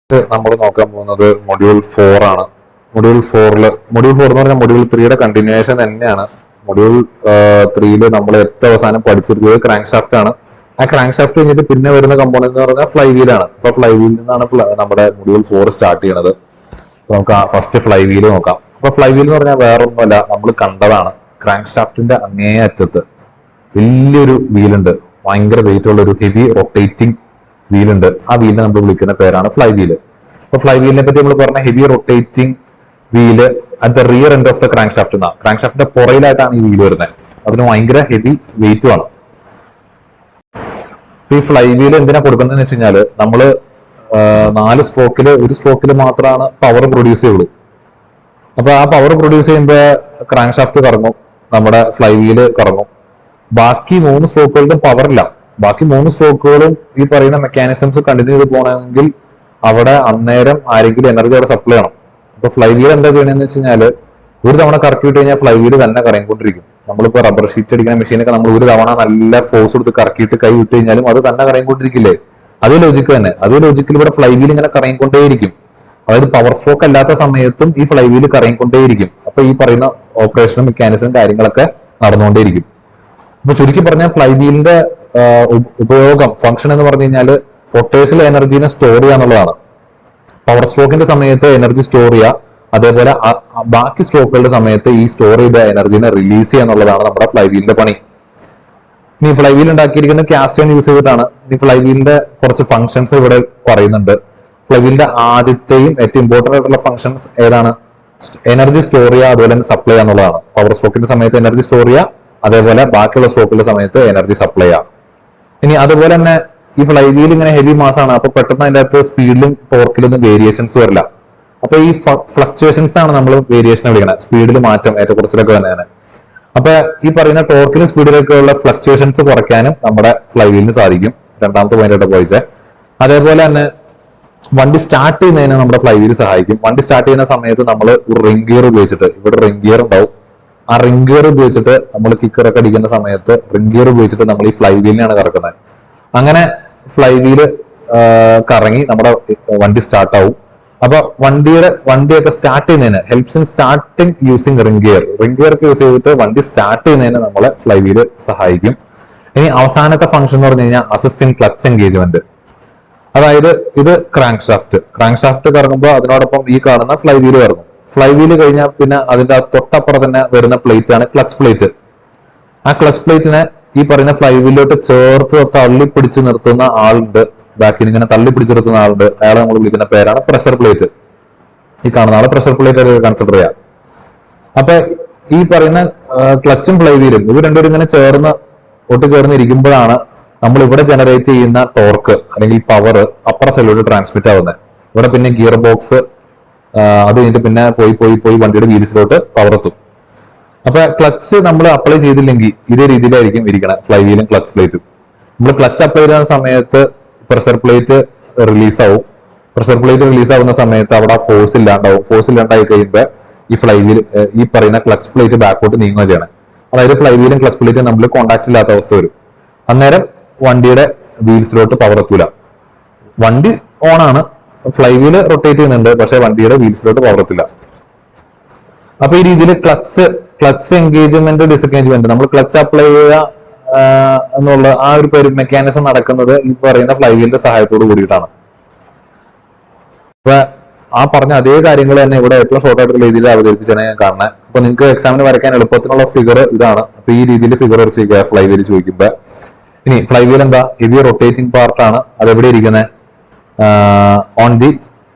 നമ്മൾ നോക്കാൻ പോകുന്നത് മൊഡ്യൂൾ 4 ആണ്. മൊഡ്യൂൾ 4 എന്ന് പറഞ്ഞാൽ മൊഡ്യൂൾ 3യുടെ കണ്ടിന്യൂവേഷൻ തന്നെയാണ്. മൊഡ്യൂൾ 3 നമ്മൾ ഏറ്റവും അവസാനം പഠിച്ചിരുന്നത് ക്രാങ്ക് ഷാഫ്റ്റ് ആണ്. ആ ക്രാങ്ക് ഷാഫ്റ്റ് കഴിഞ്ഞിട്ട് പിന്നെ വരുന്ന കമ്പോണന്റ് എന്ന് പറഞ്ഞാൽ ഫ്ലൈ വീൽ ആണ്. അപ്പൊ ഫ്ലൈ വീലിൽ നിന്നാണ് നമ്മുടെ മൊഡ്യൂൾ 4 സ്റ്റാർട്ട് ചെയ്യണത്. നമുക്ക് ഫസ്റ്റ് ഫ്ലൈ വീൽ നോക്കാം. അപ്പൊ ഫ്ലൈ വീൽ എന്ന് പറഞ്ഞാൽ വേറൊന്നുമല്ല, നമ്മൾ കണ്ടതാണ്. ക്രാങ്ക് ഷാഫ്റ്റിന്റെ അങ്ങേ അറ്റത്ത് വലിയൊരു വീലുണ്ട്, ഭയങ്കര വെയിറ്റ് ഉള്ള ഒരു ഹെവി റൊട്ടേറ്റിംഗ് വീലുണ്ട്. ആ വീലിനെ നമ്മൾ വിളിക്കുന്ന പേരാണ് ഫ്ലൈ വീല്. അപ്പൊ ഫ്ലൈ വീലിനെ പറ്റി നമ്മൾ പറഞ്ഞ heavy rotating wheel at the rear end of the crank shaft എന്നാണ്. ക്രാങ്ക് ഷാഫ്റ്റിന്റെ പുറയിലായിട്ടാണ് ഈ വീല് വരുന്നത്. അതിന് ഭയങ്കര ഹെവി വെയിറ്റും ആണ്. ഈ ഫ്ലൈ വീല് എന്തിനാ കൊടുക്കുന്നതെന്ന് വെച്ച് കഴിഞ്ഞാല് നമ്മള് 4 സ്ട്രോക്കില് ഒരു സ്ട്രോക്കിൽ മാത്രമാണ് പവർ പ്രൊഡ്യൂസ് ചെയ്യുള്ളൂ. അപ്പൊ ആ പവർ പ്രൊഡ്യൂസ് ചെയ്യുമ്പോൾ ക്രാങ്ക് ഷാഫ്റ്റ് കറങ്ങും, നമ്മുടെ ഫ്ലൈ വീല് കറങ്ങും. ബാക്കി 3 സ്ട്രോക്കുകളുടെ പവർ ഇല്ല. ബാക്കി 3 സ്ട്രോക്കുകളും ഈ പറയുന്ന മെക്കാനിസംസ് കണ്ടിന്യൂ ചെയ്ത് പോകണമെങ്കിൽ അവിടെ അന്നേരം ആരെങ്കിലും എനർജി അവിടെ സപ്ലൈ ചെയ്യണം. അപ്പൊ ഫ്ലൈ വീൽ എന്താ ചെയ്യണമെന്ന് വെച്ച് കഴിഞ്ഞാൽ ഒരു തവണ കറക്കി വിട്ട് കഴിഞ്ഞാൽ ഫ്ലൈ വീല് തന്നെ കറങ്ങിക്കൊണ്ടിരിക്കും. നമ്മളിപ്പോ റബ്ബർ ഷീറ്റ് അടിക്കുന്ന മെഷീനൊക്കെ നമ്മൾ ഒരു തവണ നല്ല ഫോഴ്സ് കൊടുത്ത് കറക്കിയിട്ട് കൈ വിട്ട് കഴിഞ്ഞാലും അത് തന്നെ കറങ്ങിക്കൊണ്ടിരിക്കില്ലേ? അതേ ലോജിക്ക് തന്നെ. അതേ ലോജിക്കിൽ ഇവിടെ ഫ്ലൈ വീൽ ഇങ്ങനെ കറങ്ങിക്കൊണ്ടേയിരിക്കും. അതായത് പവർ സ്ട്രോക്ക് അല്ലാത്ത സമയത്തും ഈ ഫ്ലൈ വീല് കറങ്ങിക്കൊണ്ടേയിരിക്കും. അപ്പൊ ഈ പറയുന്ന ഓപ്പറേഷനും മെക്കാനിസം കാര്യങ്ങളൊക്കെ നടന്നുകൊണ്ടേയിരിക്കും. അപ്പൊ ചുരുക്കി പറഞ്ഞാൽ ഫ്ലൈ വീലിന്റെ ഉപയോഗം, ഫംഗ്ഷൻ എന്ന് പറഞ്ഞു കഴിഞ്ഞാൽ പൊട്ടൻഷ്യൽ എനർജീനെ സ്റ്റോർ ചെയ്യുക എന്നുള്ളതാണ്. പവർ സ്ട്രോക്കിന്റെ സമയത്ത് എനർജി സ്റ്റോർ ചെയ്യുക, അതേപോലെ ബാക്കി സ്ട്രോക്കുകളുടെ സമയത്ത് ഈ സ്റ്റോർ ചെയ്ത എനർജീനെ റിലീസ് ചെയ്യുക എന്നുള്ളതാണ് നമ്മുടെ ഫ്ലൈ വീലിന്റെ പണി. ഇനി ഫ്ലൈ വീൽ ഉണ്ടാക്കിയിരിക്കുന്ന കാസ്റ്റ് അയൺ യൂസ് ചെയ്തിട്ടാണ്. ഇനി ഫ്ലൈ വീലിന്റെ കുറച്ച് ഫംഗ്ഷൻസ് ഇവിടെ പറയുന്നുണ്ട്. ഫ്ലൈ വീലിന്റെ ആദ്യത്തെയും ഏറ്റവും ഇമ്പോർട്ടന്റ് ആയിട്ടുള്ള ഫംഗ്ഷൻസ് ഏതാണ്? എനർജി സ്റ്റോർ ചെയ്യുക, അതുപോലെ തന്നെ സപ്ലൈ ചെയ്യുക എന്നുള്ളതാണ്. പവർ സ്ട്രോക്കിന്റെ സമയത്ത് എനർജി സ്റ്റോർ ചെയ്യുക, അതേപോലെ ബാക്കിയുള്ള സ്ട്രോക്കുകളുടെ സമയത്ത് എനർജി സപ്ലൈ ചെയ്യുക. ഇനി അതുപോലെ തന്നെ ഈ ഫ്ലൈ വീൽ ഇങ്ങനെ ഹെവി മാസാണ്. അപ്പൊ പെട്ടെന്ന് അതിന്റെ അകത്ത് സ്പീഡിലും ടോർക്കിലൊന്നും വേരിയേഷൻസ് വരില്ല. അപ്പൊ ഈ ഫ്ലക്ച്വേഷൻസ് ആണ് നമ്മൾ വേരിയേഷൻ വിളിക്കുന്നത്. സ്പീഡിൽ മാറ്റം, ഏറ്റക്കുറച്ചിലൊക്കെ തന്നെയാണ്. അപ്പൊ ഈ പറയുന്ന ടോർക്കിലും സ്പീഡിലൊക്കെ ഉള്ള ഫ്ലക്ച്വേഷൻസ് കുറയ്ക്കാനും നമ്മുടെ ഫ്ലൈ വീലിന് സാധിക്കും. രണ്ടാമത്തെ പോയിന്റ് പോയിച്ചേ. അതേപോലെ തന്നെ വണ്ടി സ്റ്റാർട്ട് ചെയ്യുന്നതിന് നമ്മുടെ ഫ്ലൈ വീൽ സഹായിക്കും. വണ്ടി സ്റ്റാർട്ട് ചെയ്യുന്ന സമയത്ത് നമ്മൾ ഒരു റിംഗ് ഗിയർ ഉപയോഗിച്ചിട്ട്, ഇവിടെ റിംഗ് ഗിയർ ഉണ്ടാവും, ആ റിംഗ് ഗിയർ ഉപയോഗിച്ചിട്ട് നമ്മൾ കിക്കറൊക്കെ അടിക്കുന്ന സമയത്ത് റിംഗ് ഗിയർ ഉപയോഗിച്ചിട്ട് നമ്മൾ ഈ ഫ്ലൈ വീലിനെയാണ് കറക്കുന്നത്. അങ്ങനെ ഫ്ലൈ വീല് കറങ്ങി നമ്മുടെ വണ്ടി സ്റ്റാർട്ട് ആവും. അപ്പൊ വണ്ടിയൊക്കെ സ്റ്റാർട്ട് ചെയ്യുന്നതിന് helps in starting using ring gear. Ring gear ഒക്കെ യൂസ് ചെയ്തിട്ട് വണ്ടി സ്റ്റാർട്ട് ചെയ്യുന്നതിന് നമ്മളെ ഫ്ലൈ വീല് സഹായിക്കും. ഇനി അവസാനത്തെ ഫംഗ്ഷൻ എന്ന് പറഞ്ഞു കഴിഞ്ഞാൽ അസിസ്റ്റിംഗ് ക്ലച്ച് എൻഗേജ്മെന്റ്. അതായത് ഇത് ക്രാങ്ക് ഷാഫ്റ്റ് കറങ്ങുമ്പോൾ അതിനോടൊപ്പം ഈ കാണുന്ന ഫ്ലൈ വീല് കറങ്ങും. ഫ്ലൈ വീല് കഴിഞ്ഞാൽ പിന്നെ അതിന്റെ തൊട്ടപ്പുറം തന്നെ വരുന്ന പ്ലേറ്റ് ആണ് ക്ലച്ച് പ്ലേറ്റ്. ആ ക്ലച്ച് പ്ലേറ്റിനെ ഈ പറയുന്ന ഫ്ലൈ വീലിലോട്ട് ചേർത്ത് തള്ളിപ്പിടിച്ച് നിർത്തുന്ന ആളുണ്ട്. ബാക്കിൽ ഇങ്ങനെ തള്ളിപ്പിടിച്ച് നിർത്തുന്ന ആളുണ്ട്. അയാളെ നമ്മൾ വിളിക്കുന്ന പേരാണ് പ്രഷർ പ്ലേറ്റ്. ഈ കാണുന്ന ആളെ പ്രഷർ പ്ലേറ്റ് ആയിട്ട് കൺസിഡർ ചെയ്യാം. അപ്പൊ ഈ പറയുന്ന ക്ലച്ചും ഫ്ലൈ വീലും ഇവർ രണ്ടുപേരും ഇങ്ങനെ ഒട്ടുചേർന്ന് ഇരിക്കുമ്പോഴാണ് നമ്മൾ ഇവിടെ ജനറേറ്റ് ചെയ്യുന്ന ടോർക്ക് അല്ലെങ്കിൽ പവർ അപ്പുറ സൈഡിലോട്ട് ട്രാൻസ്മിറ്റ് ആവുന്നത്. ഇവിടെ പിന്നെ ഗിയർ ബോക്സ്, അത് കഴിഞ്ഞിട്ട് പിന്നെ പോയി വണ്ടിയുടെ വീൽസിലോട്ട് പവർ എത്തും. അപ്പൊ ക്ലച്ച് നമ്മൾ അപ്ലൈ ചെയ്തില്ലെങ്കിൽ ഇതേ രീതിയിലായിരിക്കും ഇരിക്കണം ഫ്ലൈ വീലും ക്ലച്ച് പ്ലേറ്റും. നമ്മൾ ക്ലച്ച് അപ്ലൈ ചെയ്യുന്ന സമയത്ത് പ്രഷർ പ്ലേറ്റ് റിലീസ് ആവും. പ്രഷർ പ്ലേറ്റ് റിലീസ് ആവുന്ന സമയത്ത് അവിടെ ഫോഴ്സ് ഇല്ലാണ്ടാവും. ഫോഴ്സ് ഇല്ലാണ്ടായി കഴിയുമ്പോൾ ഈ ഫ്ലൈ വീൽ, ഈ പറയുന്ന ക്ലച്ച് പ്ലേറ്റ് ബാക്കോട്ട് നീങ്ങുക ചെയ്യണം. അതായത് ഫ്ലൈ വീലും ക്ലച്ച് പ്ലേറ്റും നമ്മൾ കോണ്ടാക്ട് ഇല്ലാത്ത അവസ്ഥ വരും. അന്നേരം വണ്ടിയുടെ വീൽസിലോട്ട് പവർ എത്തൂല. വണ്ടി ഓൺ ആണ്, ഫ്ലൈ വീല് റൊട്ടേറ്റ് ചെയ്യുന്നുണ്ട്, പക്ഷെ വണ്ടിയുടെ വീൽസിലോട്ട് പവർ എത്തില്ല. അപ്പൊ ഈ രീതിയിൽ ക്ലച്ച് എൻഗേജ്മെന്റ് ഡിസെൻഗേജ്മെന്റ്, നമ്മൾ ക്ലച്ച് അപ്ലൈ ചെയ്യുക എന്നുള്ള ആ ഒരു മെക്കാനിസം നടക്കുന്നത് ഈ പറയുന്ന ഫ്ലൈ വീലിന്റെ സഹായത്തോട് കൂടിയിട്ടാണ്. അപ്പൊ ആ പറഞ്ഞ അതേ കാര്യങ്ങൾ തന്നെ ഇവിടെ ഏറ്റവും ഷോർട്ട് ആയിട്ടുള്ള രീതിയിൽ അവതരിപ്പിച്ചാണ് ഞാൻ കാണുന്നത്. അപ്പൊ നിങ്ങൾക്ക് എക്സാമിന് വരയ്ക്കാൻ എളുപ്പത്തിനുള്ള ഫിഗർ ഇതാണ്. അപ്പൊ ഈ രീതിയിൽ ഫിഗർ വരച്ചിരിക്കുക ഫ്ലൈ വീൽ ചോദിക്കുമ്പോ. ഇനി ഫ്ലൈ വീൽ എന്താ? ഹെവി റൊട്ടേറ്റിംഗ് പാർട്ടാണ്. അതെവിടെ ഇരിക്കുന്നത്? On the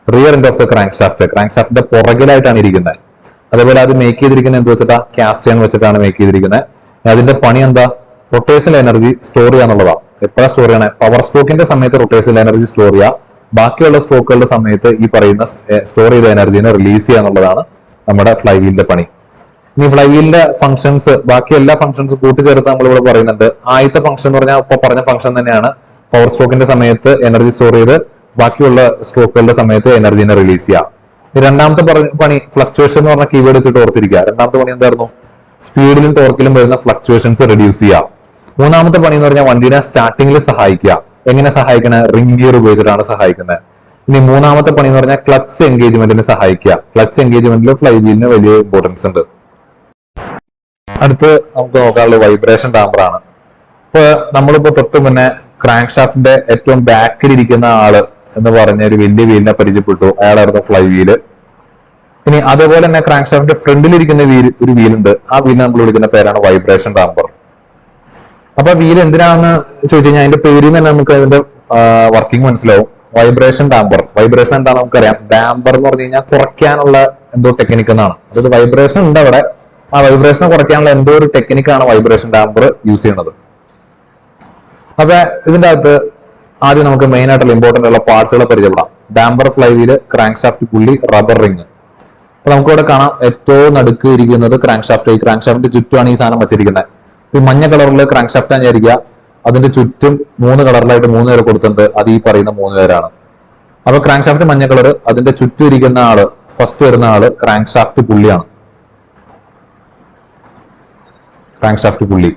rear end of the crank ഷാഫ്റ്റിന്റെ പുറകിലായിട്ടാണ് ഇരിക്കുന്നത്. അതേപോലെ അത് മേക്ക് ചെയ്തിരിക്കുന്നത് എന്ത് വെച്ചിട്ടാ? കാസ്റ്റ് അയൺ വെച്ചിട്ടാണ് മേക്ക് ചെയ്തിരിക്കുന്നത്. അതിന്റെ പണി എന്താ? റൊട്ടേഷണൽ എനർജി സ്റ്റോർ ചെയ്യുക എന്നുള്ളതാണ്. എപ്പോഴാണ് സ്റ്റോർ ചെയ്യണേ? പവർ സ്ട്രോക്കിന്റെ സമയത്ത് റൊട്ടേഷണൽ എനർജി സ്റ്റോർ ചെയ്യുക, ബാക്കിയുള്ള സ്ട്രോക്കുകളുടെ സമയത്ത് ഈ പറയുന്ന സ്റ്റോർ ചെയ്ത എനർജിനെ റിലീസ് ചെയ്യുക എന്നുള്ളതാണ് നമ്മുടെ ഫ്ലൈ വീലിന്റെ പണി. ഇനി ഫ്ലൈ വീലിന്റെ ഫംഗ്ഷൻസ്, ബാക്കി എല്ലാ ഫംഗ്ഷൻസും കൂട്ടിച്ചേർത്ത് നമ്മളിവിടെ പറയുന്നുണ്ട്. ആദ്യത്തെ ഫംഗ്ഷൻ എന്ന് പറഞ്ഞാൽ ഇപ്പൊ പറഞ്ഞ ഫംഗ്ഷൻ തന്നെയാണ്. പവർ സ്ട്രോക്കിന്റെ സമയത്ത് എനർജി സ്റ്റോർ ചെയ്ത് ബാക്കിയുള്ള സ്ട്രോക്കുകളുടെ സമയത്ത് എനർജിനെ റിലീസ് ചെയ്യുക. രണ്ടാമത്തെ പണി ഫ്ലക്ച്വേഷൻ എന്ന് പറഞ്ഞ കീവേഡ് വെച്ചിട്ട് ഓർത്തിരിക്കുക. രണ്ടാമത്തെ പണി എന്തായിരുന്നു? സ്പീഡിലും ടോർക്കിലും വരുന്ന ഫ്ലക്ച്വേഷൻസ് റെഡ്യൂസ് ചെയ്യുക. മൂന്നാമത്തെ പണി എന്ന് പറഞ്ഞാൽ വണ്ടിയുടെ സ്റ്റാർട്ടിങ്ങിൽ സഹായിക്കുക. എങ്ങനെ സഹായിക്കണേ? റിംഗ് ഗിയർ ഉപയോഗിച്ചിട്ടാണ് സഹായിക്കുന്നത്. ഇനി മൂന്നാമത്തെ പണി എന്ന് പറഞ്ഞാൽ ക്ലച്ച് എൻഗേജ്മെന്റിന് സഹായിക്കുക. ക്ലച്ച് എൻഗേജ്മെന്റിൽ ഫ്ലൈ വീലിന് വലിയ ഇമ്പോർട്ടൻസ് ഉണ്ട്. അടുത്ത് നമുക്ക് നോക്കാനുള്ളത് വൈബ്രേഷൻ ഡാമ്പർ ആണ്. ഇപ്പൊ നമ്മളിപ്പോ തൊട്ട് മുന്നേ ക്രാങ്ക് ഷാഫ്റ്റിന്റെ ഏറ്റവും ബാക്കിൽ ഇരിക്കുന്ന ആള് എന്ന് പറഞ്ഞ ഒരു വലിയ വീലിനെ പരിചയപ്പെട്ടു. അയാളായിരുന്നു ഫ്ലൈ വീല്. ഇനി അതേപോലെ തന്നെ ക്രാങ്ക് ഷാഫ്റ്റിന്റെ ഫ്രണ്ടിൽ ഇരിക്കുന്ന ഒരു വീലുണ്ട്. ആ വീലിനെ നമ്മൾ വിളിക്കുന്ന പേരാണ് വൈബ്രേഷൻ ഡാമ്പർ. അപ്പൊ വീൽ എന്തിനാണെന്ന് ചോദിച്ചു കഴിഞ്ഞാൽ അതിന്റെ പേരിൽ തന്നെ നമുക്ക് അതിന്റെ വർക്കിംഗ് മനസ്സിലാവും. Vibration damper. വൈബ്രേഷൻ എന്താണെന്ന് നമുക്കറിയാം. ഡാമ്പർ എന്ന് പറഞ്ഞു കഴിഞ്ഞാൽ കുറയ്ക്കാനുള്ള എന്തോ ടെക്നിക്ക് എന്നാണ്. അതായത് വൈബ്രേഷൻ ഉണ്ട് അവിടെ, ആ വൈബ്രേഷൻ കുറയ്ക്കാനുള്ള എന്തോ ഒരു ടെക്നിക്കാണ് വൈബ്രേഷൻ ഡാമ്പർ യൂസ് ചെയ്യുന്നത്. അപ്പൊ ഇതിന്റെ അകത്ത് ആദ്യം നമുക്ക് മെയിൻ ആയിട്ടുള്ള ഇമ്പോർട്ടന്റ് ഉള്ള പാർട്സുകളെ പരിചയപ്പെടാം. Damper, fly wheel, crank shaft pulley, rubber ring. അപ്പൊ നമുക്കിവിടെ കാണാം ഏറ്റവും നടുക്ക് ഇരിക്കുന്നത് ക്രാങ്ക് ഷാഫ്റ്റ്. ഈ ക്രാങ്ക് ഷാഫ്റ്റിന്റെ ചുറ്റുമാണ് ഈ സാധനം വെച്ചിരിക്കുന്നത്. ഈ മഞ്ഞ കളറിൽ ക്രാങ്ക് ഷാഫ്റ്റ് വിചാരിക്കുക. അതിന്റെ ചുറ്റും 3 കളറിലായിട്ട് 3 പേര് കൊടുത്തിട്ടുണ്ട്. അത് ഈ പറയുന്ന 3 പേരാണ്. അപ്പൊ ക്രാങ്ക് ഷാഫ്റ്റ് മഞ്ഞ കളർ, അതിന്റെ ചുറ്റും ഇരിക്കുന്ന ആള്, ഫസ്റ്റ് വരുന്ന ആള് ക്രാങ്ക് ഷാഫ്റ്റ് പുള്ളിയാണ്. ക്രാങ്ക് ഷാഫ്റ്റ് പുള്ളി.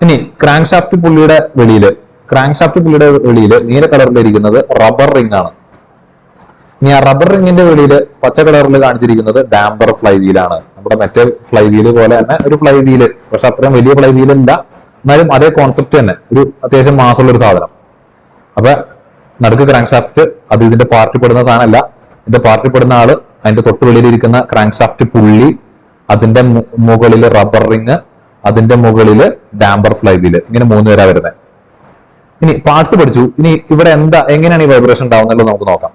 ഇനി ക്രാങ്ക് ഷാഫ്റ്റ് പുള്ളിയുടെ വെളിയില് നീല കളറിലിരിക്കുന്നത് റബ്ബർ റിംഗ് ആണ്. ഇനി ആ റബ്ബർ റിങ്ങിന്റെ വെളിയിൽ പച്ച കളറിൽ കാണിച്ചിരിക്കുന്നത് ഡാമ്പർ ഫ്ലൈ വീലാണ്. നമ്മുടെ മറ്റേ ഫ്ലൈ വീല് പോലെ തന്നെ ഒരു ഫ്ലൈ വീല്, പക്ഷെ അത്രയും വലിയ ഫ്ലൈ വീലല്ല, എന്നാലും അതേ കോൺസെപ്റ്റ് തന്നെ, ഒരു അത്യാവശ്യം മാസമുള്ള ഒരു സാധനം. അപ്പൊ നടുക്ക് ക്രാങ്ക് ഷാഫ്റ്റ്, അത് ഇതിന്റെ പാർട്ടിൽ പെടുന്ന സാധനമല്ല. ഇതിന്റെ പാർട്ടിൽ പെടുന്ന ആള്, അതിന്റെ തൊട്ട് വെളിയിലിരിക്കുന്ന ക്രാങ്ക് ഷാഫ്റ്റ് പുള്ളി, അതിന്റെ മുകളിൽ റബ്ബർ റിങ്, അതിന്റെ മുകളിൽ ഡാമ്പർ ഫ്ലൈ വീല്. ഇങ്ങനെ 3 പേരാ വരുന്നത്. ഇനി പാർട്സ് പഠിച്ചു. ഇനി ഇവിടെ എങ്ങനെയാണ് ഈ വൈബ്രേഷൻ ഉണ്ടാവുന്നത് നമുക്ക് നോക്കാം.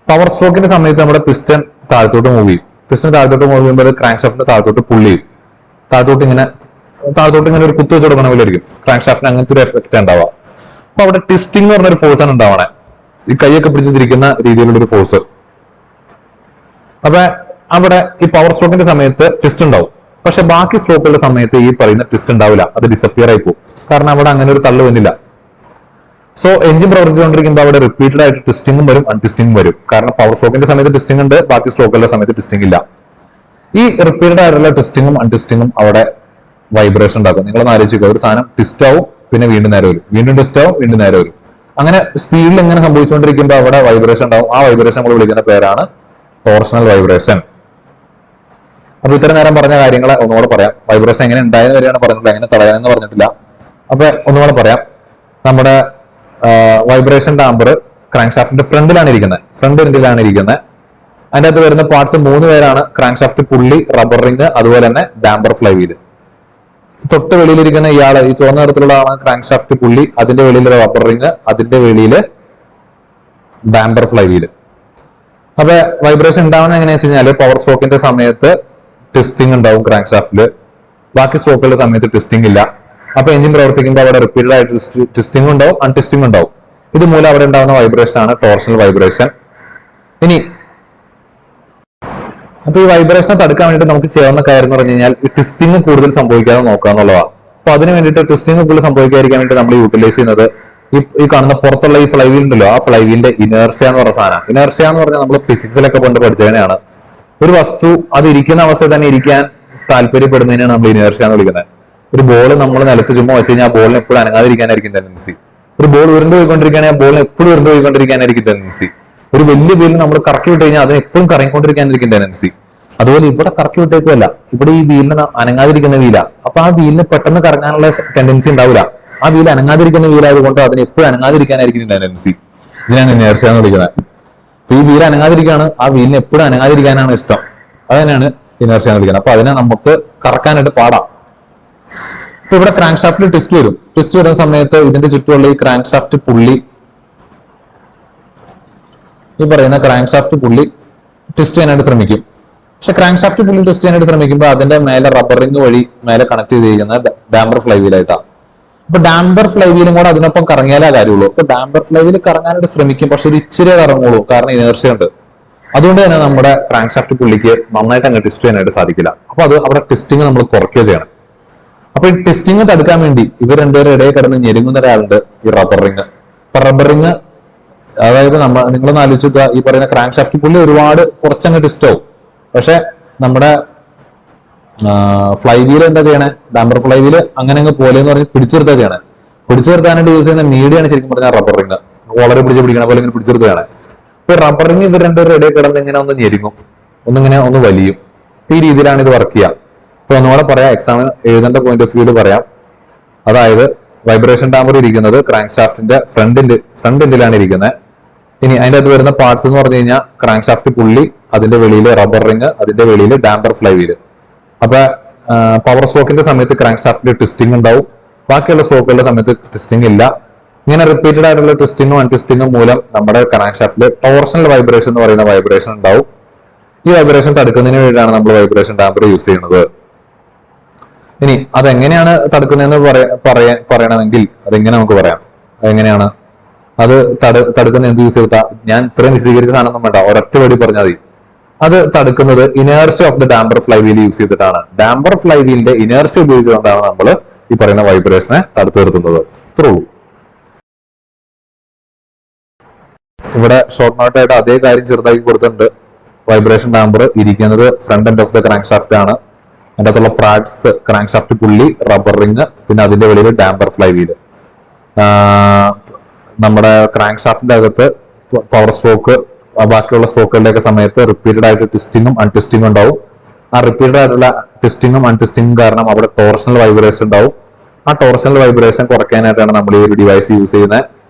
പവർ സ്ട്രോക്കിന്റെ സമയത്ത് നമ്മുടെ പിസ്റ്റൺ താഴത്തോട്ട് മൂവ് ചെയ്യും. പിസ്റ്റൺ താഴത്തോട്ട് മൂവ് ചെയ്യുമ്പോൾ ക്രാങ്ക് ഷാഫ്റ്റിന്റെ താഴത്തോട്ട് പുള്ളി ചെയ്യും. താഴത്തോട്ട് ഇങ്ങനെ ഒരു കുത്തു വെച്ച് കൊടുക്കണ പോലെ ആയിരിക്കും ക്രാങ്ക് ഷാഫ്റ്റിന് അങ്ങനത്തെ ഒരു എഫക്റ്റ് ഉണ്ടാവുക. അപ്പൊ അവിടെ ട്വിസ്റ്റിംഗ് എന്ന് പറഞ്ഞൊരു ഫോഴ്സ് ആണ് ഉണ്ടാവണേ. ഈ കൈയൊക്കെ പിടിച്ചിരിക്കുന്ന രീതിയിലുള്ള ഒരു ഫോഴ്സ്. അപ്പൊ അവിടെ ഈ പവർ സ്ട്രോക്കിന്റെ സമയത്ത് ട്വിസ്റ്റ് ഉണ്ടാവും. പക്ഷെ ബാക്കി സ്ട്രോക്കുകളുടെ സമയത്ത് ഈ പറയുന്ന ട്വിസ്റ്റ് ഉണ്ടാവില്ല. അത് ഡിസപ്പിയർ ആയി പോകും. കാരണം അവിടെ അങ്ങനെ ഒരു തള്ളു വന്നില്ല. സോ എഞ്ചിൻ പ്രവർത്തിച്ചുകൊണ്ടിരിക്കുമ്പോൾ അവിടെ റിപ്പീറ്റഡ് ആയിട്ട് ട്വിസ്റ്റിംഗും വരും, അൺട്വിസ്റ്റിംഗും വരും. കാരണം പവർ സ്ട്രോക്കിന്റെ സമയത്ത് ട്വിസ്റ്റിംഗ് ഉണ്ട്, ബാക്കി സ്ട്രോക്കുകളുടെ സമയത്ത് ട്വിസ്റ്റിംഗ് ഇല്ല. ഈ റിപ്പീറ്റഡ് ആയിട്ടുള്ള ട്വിസ്റ്റിംഗും അൺട്വിസ്റ്റിംഗും അവിടെ വൈബ്രേഷൻ ഉണ്ടാക്കും. നിങ്ങളൊന്ന് ആലോചിക്കുക, ഒരു സാധനം ട്വിസ്റ്റ് ആവും, പിന്നെ വീണ്ടും നേരെ വരും, വീണ്ടും ട്വിസ്റ്റ് ആവും, വീണ്ടും നേരെ വരും. അങ്ങനെ സ്പീഡിൽ എങ്ങനെ സംഭവിച്ചുകൊണ്ടിരിക്കുമ്പോൾ അവിടെ വൈബ്രേഷൻ ഉണ്ടാവും. ആ വൈബ്രേഷൻ നമ്മൾ വിളിക്കുന്ന പേരാണ് ടോർഷണൽ വൈബ്രേഷൻ. അപ്പൊ ഇത്ര നേരം പറഞ്ഞ കാര്യങ്ങളെ ഒന്നുകൂടെ പറയാം. വൈബ്രേഷൻ എങ്ങനെ ഉണ്ടായെന്ന് വരെയാണ് പറഞ്ഞത്, എങ്ങനെ തടയാനെന്ന് പറഞ്ഞിട്ടില്ല. അപ്പൊ ഒന്നുകൂടെ പറയാം. നമ്മുടെ വൈബ്രേഷൻ ഡാമ്പർ ക്രാങ്ക് ഷാഫ്റ്റിന്റെ ഫ്രണ്ട് എൻഡിലാണ് ഇരിക്കുന്നത്. അതിന്റെ അകത്ത് വരുന്ന പാർട്സ് 3 പേരാണ്. Crank shaft pulley, rubber ring, അതുപോലെ തന്നെ ഡാമ്പർ ഫ്ലൈ വീല്. തൊട്ട് വെളിയിലിരിക്കുന്ന ഇയാള്, ഈ ചുവന്ന നിറത്തിലുള്ള ആണ് ക്രാങ്ക് ഷാഫ്റ്റ് പുള്ളി, അതിന്റെ വെളിയിൽ റബ്ബർ റിങ്, അതിന്റെ വെളിയിൽ ഡാമ്പർ ഫ്ലൈ വീല്. അപ്പൊ വൈബ്രേഷൻ ഉണ്ടാവുന്നത് എങ്ങനെയാണെന്ന് വെച്ച് കഴിഞ്ഞാൽ പവർ സ്ട്രോക്കിന്റെ സമയത്ത് ട്വിസ്റ്റിംഗ് ഉണ്ടാവും ക്രാങ്ക് ഷാഫ്റ്റില്, ബാക്കി സ്ട്രോക്കുകളുടെ സമയത്ത് ട്വിസ്റ്റിംഗ് ഇല്ല. അപ്പൊ എഞ്ചിൻ പ്രവർത്തിക്കുമ്പോൾ അവിടെ റിപ്പീറ്റഡ് ആയിട്ട് ട്വിസ്റ്റിംഗ് ഉണ്ടാവും, അൺട്വിസ്റ്റിംഗ് ഉണ്ടാവും. ഇത് മൂലം അവിടെ ഉണ്ടാകുന്ന വൈബ്രേഷൻ ആണ് ടോർഷണൽ വൈബ്രേഷൻ. ഇനി അപ്പൊ ഈ വൈബ്രേഷൻ തടുക്കാൻ വേണ്ടിയിട്ട് നമുക്ക് ചെയ്യാവുന്ന കാര്യം എന്ന് പറഞ്ഞു കഴിഞ്ഞാൽ ഈ ട്വിസ്റ്റിംഗ് കൂടുതൽ സംഭവിക്കാതെ നോക്കുക എന്നുള്ളതാണ്. അപ്പൊ അതിന് വേണ്ടിയിട്ട് ട്വിസ്റ്റിംഗ് കൂടുതൽ സംഭവിക്കാതിരിക്കാൻ വേണ്ടി നമ്മൾ യൂട്ടിലൈസ് ചെയ്യുന്നത് ഈ കാണുന്ന പുറത്തുള്ള ഈ ഫ്ലൈ വീൽ ഉണ്ടല്ലോ, ആ ഫ്ലൈ വീലിന്റെ ഇനേർഷ്യ എന്ന് പറഞ്ഞ സാധനം. ഇനേർഷ്യ എന്ന് പറഞ്ഞാൽ നമ്മൾ ഫിസിക്സിലൊക്കെ പണ്ട് പഠിച്ചതിനാണ്. ഒരു വസ്തു അത് ഇരിക്കുന്ന അവസ്ഥയിൽ തന്നെ ഇരിക്കാൻ താല്പര്യപ്പെടുന്നതിനാണ് നമ്മൾ ഇനേർഷ്യ എന്ന് വിളിക്കുന്നത്. ഒരു ബോൾ നമ്മൾ നിലത്ത് ചുമ്മാ വെച്ച് കഴിഞ്ഞാൽ ആ ബോളിന് എപ്പോഴും അനങ്ങാതിരിക്കാനായിരിക്കും ടെൻഡൻസി. ഒരു ബോൾ ഉരുണ്ട് പോയിക്കൊണ്ടിരിക്കുകയാണെങ്കിൽ ആ ബോളിന് എപ്പോഴും ഉരുണ്ട് പോയിക്കൊണ്ടിരിക്കാനായിരിക്കും ടെൻഡൻസി. ഒരു വലിയ വീലിന് നമ്മൾ കറക്കി വിട്ട് കഴിഞ്ഞാൽ അതിന് എപ്പോഴും കറങ്ങിക്കൊണ്ടിരിക്കാനായിരിക്കും ടെൻഡൻസി. അതുപോലെ ഇവിടെ കറക്കി വിട്ടേക്കുമല്ല, ഇവിടെ ഈ വീലിന് അനങ്ങാതിരിക്കുന്ന വീലാ. അപ്പൊ ആ വീലിന് പെട്ടെന്ന് കറങ്ങാനുള്ള ടെൻഡൻസി ഉണ്ടാവില്ല. ആ വീൽ അനങ്ങാതിരിക്കുന്ന വീലായതുകൊണ്ട് അതിന് എപ്പോഴും അനങ്ങാതിരിക്കാനായിരിക്കും ടെൻഡൻസി. ഇതിനാണ് ഇനേർഷ്യ എന്ന് വിളിക്കുന്നത്. അപ്പൊ ഈ വീൽ അനങ്ങാതിരിക്കുകയാണ്, ആ വീലിന് എപ്പോഴും അനങ്ങാതിരിക്കാനാണ് ഇഷ്ടം. അതിനാണ് ഇനേർഷ്യ എന്ന് വിളിക്കുന്നത്. അപ്പൊ അതിനെ നമുക്ക് കറക്കാനായിട്ട് പാടാം. ഇപ്പൊ ഇവിടെ ക്രാങ്ക് ഷാഫ്റ്റിൽ ട്വിസ്റ്റ് വരും. ട്വിസ്റ്റ് വരുന്ന സമയത്ത് ഇതിന്റെ ചുറ്റുമുള്ള ഈ ക്രാങ്ക് ഷാഫ്റ്റ് പുള്ളി, ഈ പറയുന്ന ക്രാങ്ക് ഷാഫ്റ്റ് പുള്ളി ട്വിസ്റ്റ് ചെയ്യാനായിട്ട് ശ്രമിക്കും. പക്ഷെ ക്രാങ്ക് ഷാഫ്റ്റ് പുള്ളി ട്വിസ്റ്റ് ചെയ്യാനായിട്ട് ശ്രമിക്കുമ്പോൾ അതിന്റെ മേലെ റബ്ബർ റിംഗ് വഴി മേലെ കണക്ട് ചെയ്തിരിക്കുന്നത് ഡാമ്പർ ഫ്ലൈ വീലായിട്ടാണ്. അപ്പൊ ഡാമ്പർ ഫ്ലൈ വീലും കൂടെ അതിനൊപ്പം കറങ്ങിയാലേ കാര്യമുള്ളൂ. അപ്പൊ ഡാമ്പർ ഫ്ലൈ വീൽ കറങ്ങാനായിട്ട് ശ്രമിക്കും, പക്ഷെ ഒരു ഇച്ചിരി കറങ്ങുള്ളൂ, കാരണം ഇനേർഷ്യ ഉണ്ട്. അതുകൊണ്ട് തന്നെ നമ്മുടെ ക്രാങ്ക് ഷാഫ്റ്റ് പുള്ളിക്ക് നന്നായിട്ട് അങ്ങ് ട്വിസ്റ്റ് ചെയ്യാനായിട്ട് സാധിക്കില്ല. അപ്പൊ അത് അവിടെ ട്വിസ്റ്റിംഗ് നമ്മൾ കുറയ്ക്കുക ചെയ്യണം. അപ്പൊ ഈ ട്വിസ്റ്റിംഗ് തടുക്കാൻ വേണ്ടി ഇവർ രണ്ടുപേരും ഇടയിൽ കിടന്ന് ഞെരുങ്ങുന്ന ഒരാളുണ്ട്, ഈ റബ്ബർ റിംഗ്. അപ്പൊ റബ്ബർ റിംഗ്, അതായത് നിങ്ങളൊന്ന് ആലോചിക്കുക, ഈ പറയുന്ന ക്രാങ്ക് ഷാഫ്റ്റ് പുള്ളി ഒരുപാട് കുറച്ചങ്ങ് ട്വിസ്റ്റ് ആവും. പക്ഷെ നമ്മുടെ ഫ്ലൈ വീൽ എന്താ ചെയ്യണേ, ഡാമ്പർ ഫ്ലൈ വീല് അങ്ങനെ അങ്ങ് പോലെ എന്ന് പറഞ്ഞ് പിടിച്ചു നിർത്താ ചെയ്യണേ. പിടിച്ചു നിർത്താനായിട്ട് യൂസ് ചെയ്യുന്ന മീഡിയാണ് ശരിക്കും പറഞ്ഞാൽ റബ്ബർ റിംഗ്. വളരെ പിടിക്കണം പോലെ ഇങ്ങനെ പിടിച്ചു നിർത്തുകയാണ്. ഇപ്പൊ റബ്ബറിങ് ഇത് രണ്ടും ഇടയിൽ കിടന്ന് ഇങ്ങനെ ഒന്ന് ഞെരുങ്ങും, ഒന്നിങ്ങനെ ഒന്ന് വലിയും. ഈ രീതിയിലാണ് ഇത് വർക്ക് ചെയ്യുക. ഇപ്പൊ ഒന്നുകൂടെ പറയാം, എക്സാമിന് എഴുതേണ്ട പോയിന്റ് ഓഫ് വ്യൂല് പറയാം. അതായത് വൈബ്രേഷൻ ഡാമ്പർ ഇരിക്കുന്നത് ക്രാങ്ക് ഷാഫ്റ്റിന്റെ ഫ്രണ്ട് എൻഡിലാണ് ഇരിക്കുന്നത്. ഇനി അതിന്റെ അകത്ത് വരുന്ന പാർട്സ് എന്ന് പറഞ്ഞു കഴിഞ്ഞാൽ ക്രാങ്ക് ഷാഫ്റ്റ് പുള്ളി, അതിന്റെ വെളിയിൽ റബ്ബർ റിങ്, അതിന്റെ വെളിയിൽ ഡാമ്പർ ഫ്ലൈ വീല്. അപ്പൊ പവർ സ്ട്രോക്കിന്റെ സമയത്ത് ക്രാങ്ക് ഷാഫ്റ്റിൽ ട്വിസ്റ്റിംഗ് ഉണ്ടാവും, ബാക്കിയുള്ള സ്ട്രോക്കുകളുടെ സമയത്ത് ട്വിസ്റ്റിംഗ് ഇല്ല. ഇങ്ങനെ റിപ്പീറ്റഡ് ആയിട്ടുള്ള ട്വിസ്റ്റിങ്ങും അൺട്വിസ്റ്റിങ്ങും മൂലം നമ്മുടെ ക്രാങ്ക് ഷാഫ്റ്റിൽ ടോർഷണൽ വൈബ്രേഷൻ എന്ന് പറയുന്ന വൈബ്രേഷൻ ഉണ്ടാവും. ഈ വൈബ്രേഷൻ തടുക്കുന്നതിന് വേണ്ടിയിട്ടാണ് നമ്മൾ വൈബ്രേഷൻ ഡാമ്പർ യൂസ് ചെയ്യുന്നത്. ഇനി അതെങ്ങനെയാണ് തടുക്കുന്നതെന്ന് പറയണമെങ്കിൽ അതെങ്ങനെ നമുക്ക് പറയാം. അതെങ്ങനെയാണ് അത് തടുക്കുന്ന എന്ത് യൂസ് ചെയ്താ, ഞാൻ ഇത്രയും വിശദീകരിച്ച സാധനം വേണ്ട, ഒരൊറ്റ വഴി പറഞ്ഞാൽ മതി. അത് തടുക്കുന്നത് inertia of the damper fly wheel use ചെയ്തിട്ടാണ്. ഡാമ്പർ ഫ്ലൈ വീലിന്റെ ഇനേർഷ്യ ഉപയോഗിച്ചുകൊണ്ടാണ് നമ്മൾ ഈ പറയുന്ന വൈബ്രേഷനെ തടുത്തു നിർത്തുന്നത്. ഇത്രേ ഉള്ളൂ. ഇവിടെ ഷോർട്ട് നോട്ട് ആയിട്ട് അതേ കാര്യം ചെറുതാക്കി കൊടുത്തിട്ടുണ്ട്. വൈബ്രേഷൻ ഡാമ്പർ ഇരിക്കുന്നത് front end of the crank shaft ആണ്. അതിൻ്റെ അകത്തുള്ള parts crankshaft pulley, rubber ring, പിന്നെ അതിന്റെ വെളിയിൽ ഡാമ്പർ ഫ്ലൈ വീല്. നമ്മുടെ ക്രാങ്ക് ഷാഫ്റ്റിന്റെ അകത്ത് പവർ സ്ട്രോക്ക്, ബാക്കിയുള്ള സ്ട്രോക്കുകളുടെയൊക്കെ സമയത്ത് റിപ്പീറ്റഡ് ആയിട്ട് ട്വിസ്റ്റിങ്ങും അൺട്വിസ്റ്റിങ്ങും ഉണ്ടാവും. ആ റിപ്പീറ്റഡ് ആയിട്ടുള്ള ട്വിസ്റ്റിങ്ങും അൺട്വിസ്റ്റിങ്ങും കാരണം അവിടെ ടോർഷണൽ വൈബ്രേഷൻ ഉണ്ടാവും. ആ ടോർഷണൽ വൈബ്രേഷൻ കുറയ്ക്കാനായിട്ടാണ് നമ്മൾ ഈ ഒരു ഡിവൈസ് യൂസ് ചെയ്യുന്നത്.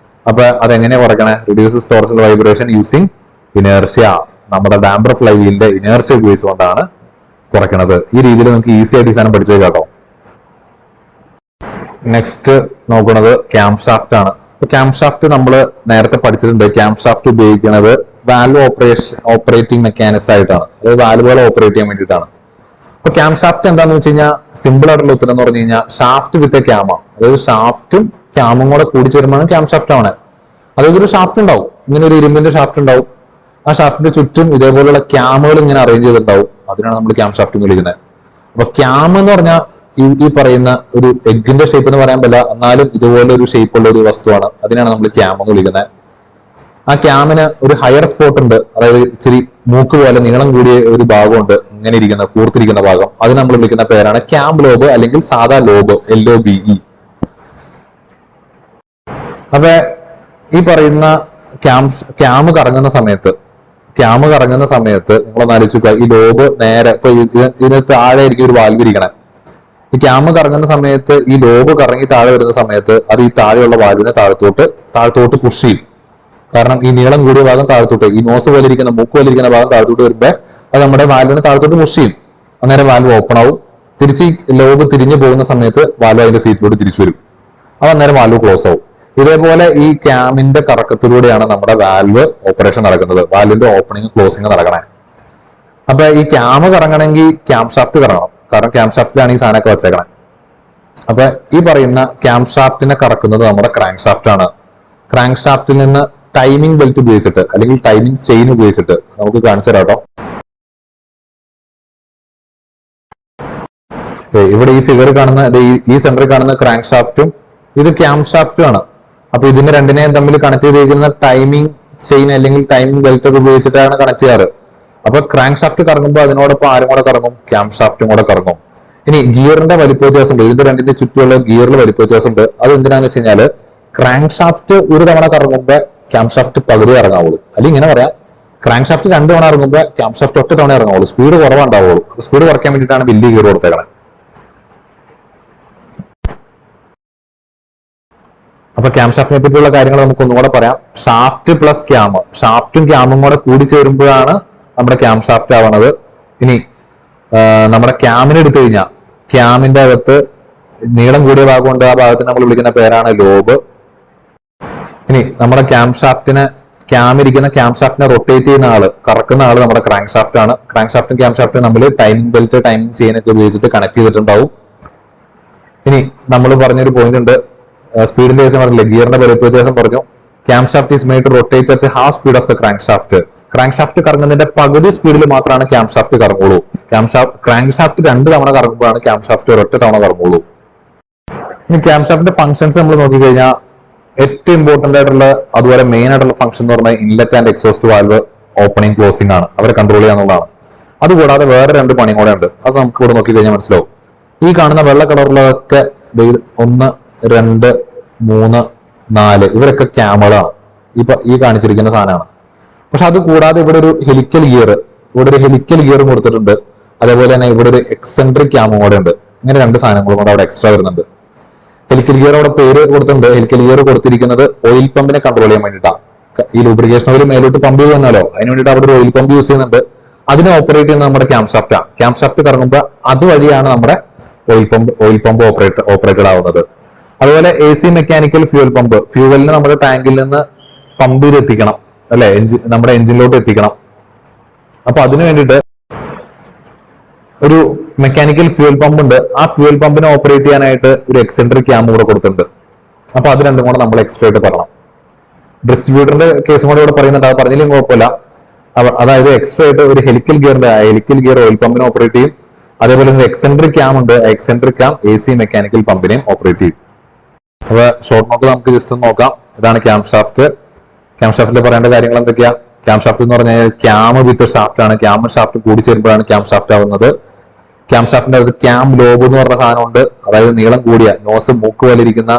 അപ്പൊ അതെങ്ങനെയാ കുറയ്ക്കണേ? Reduces torsional vibration using inertia. നമ്മുടെ ഡാമ്പർ ഫ്ലൈ വീലിന്റെ ഇനേർഷ്യ ഉപയോഗിച്ചുകൊണ്ടാണ് കുറയ്ക്കണത്. ഈ രീതിയിൽ നമുക്ക് ഈസി ആയിട്ട് ഈ സാധനം പഠിച്ചു കേട്ടോ. നെക്സ്റ്റ് നോക്കുന്നത് ക്യാം ഷാഫ്റ്റ് ആണ്. ക്യാം ഷാഫ്റ്റ് നമ്മൾ നേരത്തെ പഠിച്ചിട്ടുണ്ട്. ക്യാം ഷാഫ്റ്റ് ഉപയോഗിക്കുന്നത് വാൽവ് ഓപ്പറേറ്റിംഗ് മെക്കാനിസം ആയിട്ടാണ്, അതായത് വാൽവുകൾ ഓപ്പറേറ്റ് ചെയ്യാൻ വേണ്ടിയിട്ടാണ്. അപ്പൊ ക്യാം ഷാഫ്റ്റ് എന്താണെന്ന് വെച്ച് കഴിഞ്ഞാൽ സിമ്പിൾ ആയിട്ടുള്ള ഉത്തരം എന്ന് പറഞ്ഞു കഴിഞ്ഞാൽ ഷാഫ്റ്റ് വിത്ത് എ ക്യാമ, അതായത് ഷാഫ്റ്റും ക്യാമും കൂടെ കൂടി ചേരുമ്പോഴാണ് ക്യാം ഷാഫ്റ്റ് ആണ്. അതായത് ഒരു ഷാഫ്റ്റ് ഉണ്ടാവും, ഇങ്ങനെ ഒരു ഇരുമ്പിന്റെ ഷാഫ്റ്റ് ഉണ്ടാവും. ആ ഷാഫ്റ്റിന്റെ ചുറ്റും ഇതേപോലുള്ള ക്യാമുകൾ ഇങ്ങനെ അറേഞ്ച് ചെയ്തിട്ടുണ്ടാവും. അതിനാണ് നമ്മൾ ക്യാം ഷാഫ്റ്റ് എന്ന് വിളിക്കുന്നത്. അപ്പൊ ക്യാം എന്ന് പറഞ്ഞാൽ ഈ പറയുന്ന ഒരു എഗ്ഗിന്റെ ഷേപ്പ് എന്ന് പറയാൻ പറ്റില്ല, എന്നാലും ഇതുപോലെ ഒരു ഷേപ്പ് ഉള്ള ഒരു വസ്തുവാണ്. അതിനാണ് നമ്മൾ ക്യാം എന്ന് വിളിക്കുന്നത്. ആ ക്യാമിന് ഒരു ഹയർ സ്പോട്ട് ഉണ്ട്, അതായത് ഇച്ചിരി മൂക്ക് പോലെ നീളം കൂടിയ ഒരു ഭാഗമുണ്ട്, ഇങ്ങനെ ഇരിക്കുന്ന കൂർത്തിരിക്കുന്ന ഭാഗം. അത് നമ്മൾ വിളിക്കുന്ന പേരാണ് ക്യാം ലോബ് അല്ലെങ്കിൽ സാധാ ലോബ്, LOBE. അപ്പൊ ഈ പറയുന്ന ക്യാം കറങ്ങുന്ന സമയത്ത് നിങ്ങളൊന്ന് ആലോചിക്കുക, ഈ ലോബ് നേരെ ഇപ്പൊ ഇതിന് താഴെ ആയിരിക്കും ഒരു വാൽവ് ഇരിക്കണേ. ഈ ക്യാം കറങ്ങുന്ന സമയത്ത് ഈ ലോബ് കറങ്ങി താഴെ വരുന്ന സമയത്ത് അത് ഈ താഴെയുള്ള വാൽവിനെ താഴത്തോട്ട് പുഷ് ചെയ്യും. കാരണം ഈ നീളം കൂടിയ ഭാഗം താഴത്തോട്ട്, ഈ നോസ് പോലെ ഇരിക്കുന്ന മൂക്ക് പോലെ ഇരിക്കുന്ന ഭാഗം താഴത്തോട്ട് വരുമ്പോൾ അത് നമ്മുടെ വാൽവിനെ താഴത്തോട്ട് പുഷ് ചെയ്യും. അന്നേരം വാൽവ് ഓപ്പൺ ആവും. തിരിച്ച് ഈ ലോബ് തിരിഞ്ഞു പോകുന്ന സമയത്ത് വാൽവ് അതിന്റെ സീറ്റിലോട്ട് തിരിച്ചു വരും. അത് അന്നേരം വാൽവ് ക്ലോസ് ആവും. ഇതേപോലെ ഈ ക്യാമിന്റെ കറക്കത്തിലൂടെയാണ് നമ്മുടെ വാൽവ് ഓപ്പറേഷൻ നടക്കുന്നത്, വാൽവിന്റെ ഓപ്പണിങ് ക്ലോസിങ് നടക്കണേ. അപ്പൊ ഈ ക്യാം കറങ്ങണമെങ്കിൽ ക്യാം ഷാഫ്റ്റ് കറങ്ങണം, കാരണം ക്യാം ഷാഫ്റ്റിലാണ് ഈ സാധനമൊക്കെ വെച്ചേക്കണേ. അപ്പൊ ഈ പറയുന്ന ക്യാം ഷാഫ്റ്റിനെ കറക്കുന്നത് നമ്മുടെ ക്രാങ്ക് ഷാഫ്റ്റ് ആണ്. ക്രാങ്ക് ഷാഫ്റ്റിൽ നിന്ന് ടൈമിംഗ് ബെൽറ്റ് ഉപയോഗിച്ചിട്ട് അല്ലെങ്കിൽ ടൈമിംഗ് ചെയിൻ ഉപയോഗിച്ചിട്ട് നമുക്ക് കാണിച്ചു തരാം കേട്ടോ. ഇവിടെ ഈ ഫിഗർ കാണുന്ന, ഈ സെന്ററിൽ കാണുന്ന ക്രാങ്ക് ഷാഫ്റ്റും ഇത് ക്യാം ഷാഫ്റ്റും ആണ്. അപ്പൊ ഇതിന് രണ്ടിനെയും തമ്മിൽ കണക്ട് ചെയ്തിരിക്കുന്ന ടൈമിംഗ് ചെയിൻ അല്ലെങ്കിൽ ടൈമിംഗ് ബെൽറ്റ് ഒക്കെ ഉപയോഗിച്ചിട്ടാണ് കണക്ട് ചെയ്യാറ്. അപ്പൊ ക്രാങ്ക് ഷാഫ്റ്റ് കറങ്ങുമ്പോൾ അതിനോടൊപ്പം ആരും കൂടെ കറങ്ങും? ക്യാം ഷാഫ്റ്റും കൂടെ കറങ്ങും. ഇനി ഗിയറിന്റെ വലിപ്പ വ്യത്യാസമുണ്ട്, ഇതിന്റെ രണ്ടിന്റെ ചുറ്റുമുള്ള ഗിയറിൽ വലിപ്പ വ്യത്യാസമുണ്ട്. അത് എന്തിനാന്ന് വെച്ച് കഴിഞ്ഞാല് ക്രാങ്ക് ഷാഫ്റ്റ് ഒരു തവണ കറങ്ങുമ്പോൾ ക്യാം ഷാഫ്റ്റ് പകുതി ഇറങ്ങാവുള്ളൂ. അല്ലെങ്കിൽ ഇങ്ങനെ പറയാം, ക്രാങ്ക് ഷാഫ്റ്റ് 2 തവണ ഇറങ്ങുമ്പോൾ ക്യാം ഷാഫ്റ്റ് ഒറ്റ തവണ ഇറങ്ങാവുള്ളൂ. സ്പീഡ് കുറവുണ്ടാവുള്ളൂ. അപ്പൊ സ്പീഡ് കുറയ്ക്കാൻ വേണ്ടിയിട്ടാണ് വലിയ ഗിയർ കൊടുത്തേക്കണേ. അപ്പൊ ക്യാം ഷാഫ്റ്റിനെ പറ്റിയുള്ള കാര്യങ്ങൾ നമുക്ക് ഒന്നുകൂടെ പറയാം. ഷാഫ്റ്റ് പ്ലസ് ക്യാം, ഷാഫ്റ്റും ക്യാമും കൂടെ കൂടി ചേരുമ്പോഴാണ് നമ്മുടെ ക്യാം ഷാഫ്റ്റ് ആവണത്. ഇനി നമ്മുടെ ക്യാമിനെ എടുത്തു കഴിഞ്ഞാൽ ക്യാമിന്റെ അകത്ത് നീളം കൂടിയ ഭാഗമുണ്ട്, ആ ഭാഗത്തിന് നമ്മൾ വിളിക്കുന്ന പേരാണ് ലോബ്. ഇനി നമ്മുടെ ക്യാമിരിക്കുന്ന ക്യാം ഷാഫ്റ്റിനെ റൊട്ടേറ്റ് ചെയ്യുന്ന ആള്, കറക്കുന്ന ആള് നമ്മുടെ ക്രാങ്ക് ഷാഫ്റ്റ് ആണ്. ക്രാങ്ക് ഷാഫ്റ്റും ക്യാം ഷാഫ്റ്റും നമ്മൾ ടൈമിംഗ് ബെൽറ്റ്, ടൈമിംഗ് ചെയിനൊക്കെ ഉപയോഗിച്ചിട്ട് കണക്ട് ചെയ്തിട്ടുണ്ടാവും. ഇനി നമ്മൾ പറഞ്ഞൊരു പോയിന്റ് ഉണ്ട്, സ്പീഡിന്റെ കേസ് പറഞ്ഞില്ലേ, ഗിയറിന്റെ വലിപ്പ വ്യത്യാസം പറഞ്ഞു. Cam shaft is made to rotate at half speed of the crank shaft. Crank shaft കറങ്ങുന്നതിന്റെ പകുതി സ്പീഡിൽ മാത്രമാണ് ക്യാം ഷാഫ്റ്റ് കറങ്ങുള്ളൂ. ക്രാങ്ക് ഷാഫ്റ്റ് 2 തവണ കറങ്ങുമ്പോഴാണ് ക്യാം ഷാഫ്റ്റ് ഒരൊറ്റ തവണ കറങ്ങുള്ളൂ. ഇനി ക്യാം ഷാഫ്റ്റിന്റെ ഫംഗ്ഷൻസ് നമ്മൾ നോക്കിക്കഴിഞ്ഞാൽ ഏറ്റവും ഇമ്പോർട്ടന്റ് ആയിട്ടുള്ള, അതുപോലെ മെയിൻ ആയിട്ടുള്ള ഫംഗ്ഷൻ എന്ന് പറഞ്ഞാൽ inlet and exhaust valve opening closing ആണ്, അവരെ കൺട്രോൾ ചെയ്യാന്നുള്ളതാണ്. അതുകൂടാതെ വേറെ 2 പണി കൂടെ ഉണ്ട്. അത് നമുക്ക് ഇവിടെ നോക്കിക്കഴിഞ്ഞാൽ മനസ്സിലാവും. ഈ കാണുന്ന വെള്ള കളറിലൊക്കെ 1, 2, 3, 4 ഇവരൊക്കെ ക്യാമുകളാണ്. ഈ കാണിച്ചിരിക്കുന്ന സാധനമാണ്. പക്ഷെ അത് കൂടാതെ ഇവിടെ ഒരു ഹെലിക്കൽ ഗിയർ കൊടുത്തിട്ടുണ്ട്. അതേപോലെ തന്നെ ഇവിടെ ഒരു എക്സെൻട്രിക് ക്യാമും കൂടെ ഉണ്ട്. ഇങ്ങനെ രണ്ട് സാധനങ്ങളും കൂടെ അവിടെ എക്സ്ട്രാ വരുന്നുണ്ട്. ഹെലിക്കൽ ഗിയർ അവിടെ പേര് കൊടുത്തിട്ടുണ്ട്. ഹെലിക്കൽ ഗിയർ കൊടുത്തിരിക്കുന്നത് ഓയിൽ പമ്പിനെ കൺട്രോൾ ചെയ്യാൻ വേണ്ടിയിട്ടാണ്. ഈ ലൂബ്രിക്കേഷൻ ഓയിൽ മേലോട്ട് പമ്പ് ചെയ്ത് തന്നാലോ, അതിന് വേണ്ടിയിട്ട് അവിടെ ഒരു ഓയിൽ പമ്പ് യൂസ് ചെയ്യുന്നുണ്ട്. അതിനെ ഓപ്പറേറ്റ് ചെയ്യുന്നത് നമ്മുടെ ക്യാം ഷാഫ്റ്റാണ്. ക്യാം ഷാഫ്റ്റ് കറങ്ങുമ്പോൾ അതുവഴിയാണ് നമ്മുടെ ഓയിൽ പമ്പ് ഓപ്പറേറ്റഡ് ആവുന്നത്. അതുപോലെ AC മെക്കാനിക്കൽ ഫ്യൂവൽ പമ്പ്, ഫ്യൂവലിന് നമ്മുടെ ടാങ്കിൽ നിന്ന് പമ്പ് ചെയ്ത് എത്തിക്കണം, അല്ലെ, നമ്മുടെ എഞ്ചിനിലോട്ട് എത്തിക്കണം. അപ്പൊ അതിനു വേണ്ടിയിട്ട് ഒരു മെക്കാനിക്കൽ ഫ്യൂവൽ പമ്പ് ഉണ്ട്. ആ ഫ്യൂവൽ പമ്പിനെ ഓപ്പറേറ്റ് ചെയ്യാനായിട്ട് ഒരു എക്സെൻട്രിക് ക്യാം കൂടെ കൊടുത്തിട്ടുണ്ട്. അപ്പൊ അത് രണ്ടും കൂടെ നമ്മൾ എക്സ്ട്രാ ആയിട്ട് പറയണം. ഡിസ്ട്രിബ്യൂട്ടറിന്റെ കേസും കൂടെ ഇവിടെ പറയുന്നുണ്ട്, അത് പറഞ്ഞില്ലെങ്കിൽ കുഴപ്പമില്ല. അതായത് എക്സ്ട്രാ ആയിട്ട് ഒരു ഹെലിക്കൽ ഗിയർ ഓയിൽ പമ്പിനെ ഓപ്പറേറ്റ് ചെയ്യും. അതേപോലെ ഒരു എക്സെൻട്രിക് ക്യാം ഉണ്ട്. എക്സെൻട്രിക് ക്യാം AC മെക്കാനിക്കൽ പമ്പിനെയും ഓപ്പറേറ്റ് ചെയ്യും. അപ്പൊ ഷോർട്ട് നോട്ട് നമുക്ക് ജസ്റ്റ് ഒന്ന് നോക്കാം. ഇതാണ് ക്യാം ഷാഫ്റ്റ്. ക്യാം ഷാഫ്റ്റിൽ പറയേണ്ട കാര്യങ്ങൾ എന്തൊക്കെയാ? ക്യാം ഷാഫ്റ്റ് എന്ന് പറഞ്ഞാൽ ക്യാം വിത്ത് ഷാഫ്റ്റ് ആണ്. ക്യാം ഷാഫ്റ്റ് കൂടി ചേരുമ്പോഴാണ് ക്യാം ഷാഫ്റ്റ് ആവുന്നത്. ക്യാം ഷാഫ്റ്റിന്റെ അകത്ത് ക്യാം ലോബ് എന്ന് പറഞ്ഞ സാധനമുണ്ട്. അതായത് നീളം കൂടിയ നോസ് മൂക്ക് പോലെ ഇരിക്കുന്ന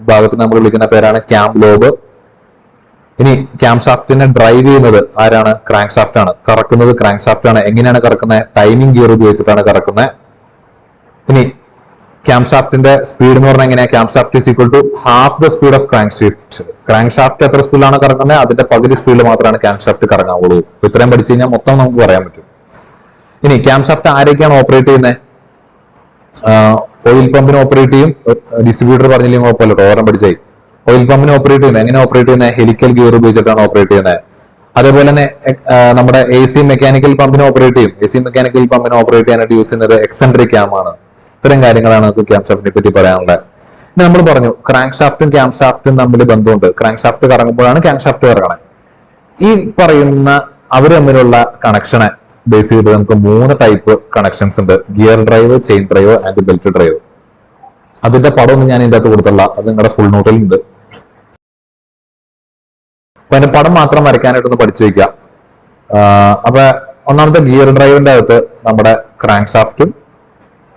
ഭാഗത്ത് നമ്മൾ വിളിക്കുന്ന പേരാണ് ക്യാം ലോബ്. ഇനി ക്യാം ഷാഫ്റ്റിനെ ഡ്രൈവ് ചെയ്യുന്നത് ആരാണ്? ക്രാങ്ക് ഷാഫ്റ്റ് ആണ്. കറക്കുന്നത് ക്രാങ്ക് ഷാഫ്റ്റ് ആണ്. എങ്ങനെയാണ് കറക്കുന്നത്? ടൈമിംഗ് ഗിയർ ഉപയോഗിച്ചിട്ടാണ് കറക്കുന്നത്. ഇനി ക്യാം ഷാഫ്റ്റിന്റെ സ്പീഡ് എന്ന് പറഞ്ഞാൽ എങ്ങനെയാ? Cam shaft is equal to half the speed of crank shaft. Crank shaft എത്ര സ്പീഡിലാണ് കറങ്ങുന്നത്? അതിന്റെ പകുതി സ്പീഡിൽ മാത്രമാണ് ക്യാം ഷാഫ്റ്റ് കറങ്ങാവുള്ളൂ. ഇത്രയും പഠിച്ചു കഴിഞ്ഞാൽ മൊത്തം നമുക്ക് പറയാൻ പറ്റും. ഇനി ക്യാം ഷാഫ്റ്റ് ആരൊക്കെയാണ് ഓപ്പറേറ്റ് ചെയ്യുന്നത്? ഓയിൽ പമ്പിന് ഓപ്പറേറ്റ് ചെയ്യും. ഡിസ്ട്രിബ്യൂട്ടർ പറഞ്ഞില്ലെങ്കിൽ കുഴപ്പമില്ല, ഓരം പഠിച്ചായി. ഓയിൽ പമ്പിനെ ഓപ്പറേറ്റ് ചെയ്യുന്നത് എങ്ങനെ ഓപ്പറേറ്റ് ചെയ്യുന്നത്? ഹെലിക്കൽ ഗിയർ ഉപയോഗിച്ചിട്ടാണ് ഓപ്പറേറ്റ് ചെയ്യുന്നത്. അതേപോലെ തന്നെ നമ്മുടെ AC മെക്കാനിക്കൽ പമ്പിനെ ഓപ്പറേറ്റ് ചെയ്യും. AC മെക്കാനിക്കൽ പമ്പിനെ ഓപ്പറേറ്റ് ചെയ്യാനായിട്ട് യൂസ് ചെയ്യുന്നത് എക്സെൻട്രിക് ക്യാം ആണ്. ഇത്തരം കാര്യങ്ങളാണ് നമുക്ക് ക്യാം ഷാഫ്റ്റിനെ പറ്റി പറയാനുള്ളത്. ഇനി നമ്മൾ പറഞ്ഞു ക്രാങ്ക് ഷാഫ്റ്റും ക്യാം ഷാഫ്റ്റും തമ്മിൽ ബന്ധമുണ്ട്. ക്രാങ്ക് ഷാഫ്റ്റ് കറങ്ങുമ്പോഴാണ് ക്യാം ഷാഫ്റ്റ് കറങ്ങണത്. ഈ പറയുന്ന അവർ തമ്മിലുള്ള കണക്ഷനെ ബേസ് ചെയ്ത് നമുക്ക് 3 ടൈപ്പ് കണക്ഷൻസ് ഉണ്ട്: gear drive, chain drive and belt drive. അതിന്റെ പടമൊന്നും ഞാൻ ഇതിന്റെ അകത്ത് കൊടുത്തുള്ള, അത് നിങ്ങളുടെ ഫുൾ നോട്ടിലുണ്ട്. അപ്പൊ അതിന്റെ പടം മാത്രം വരയ്ക്കാനായിട്ടൊന്ന് പഠിച്ചു വയ്ക്കുക. അപ്പൊ ഒന്നാമത്തെ ഗിയർ ഡ്രൈവിന്റെ അകത്ത് നമ്മുടെ ക്രാങ്ക് ഷാഫ്റ്റും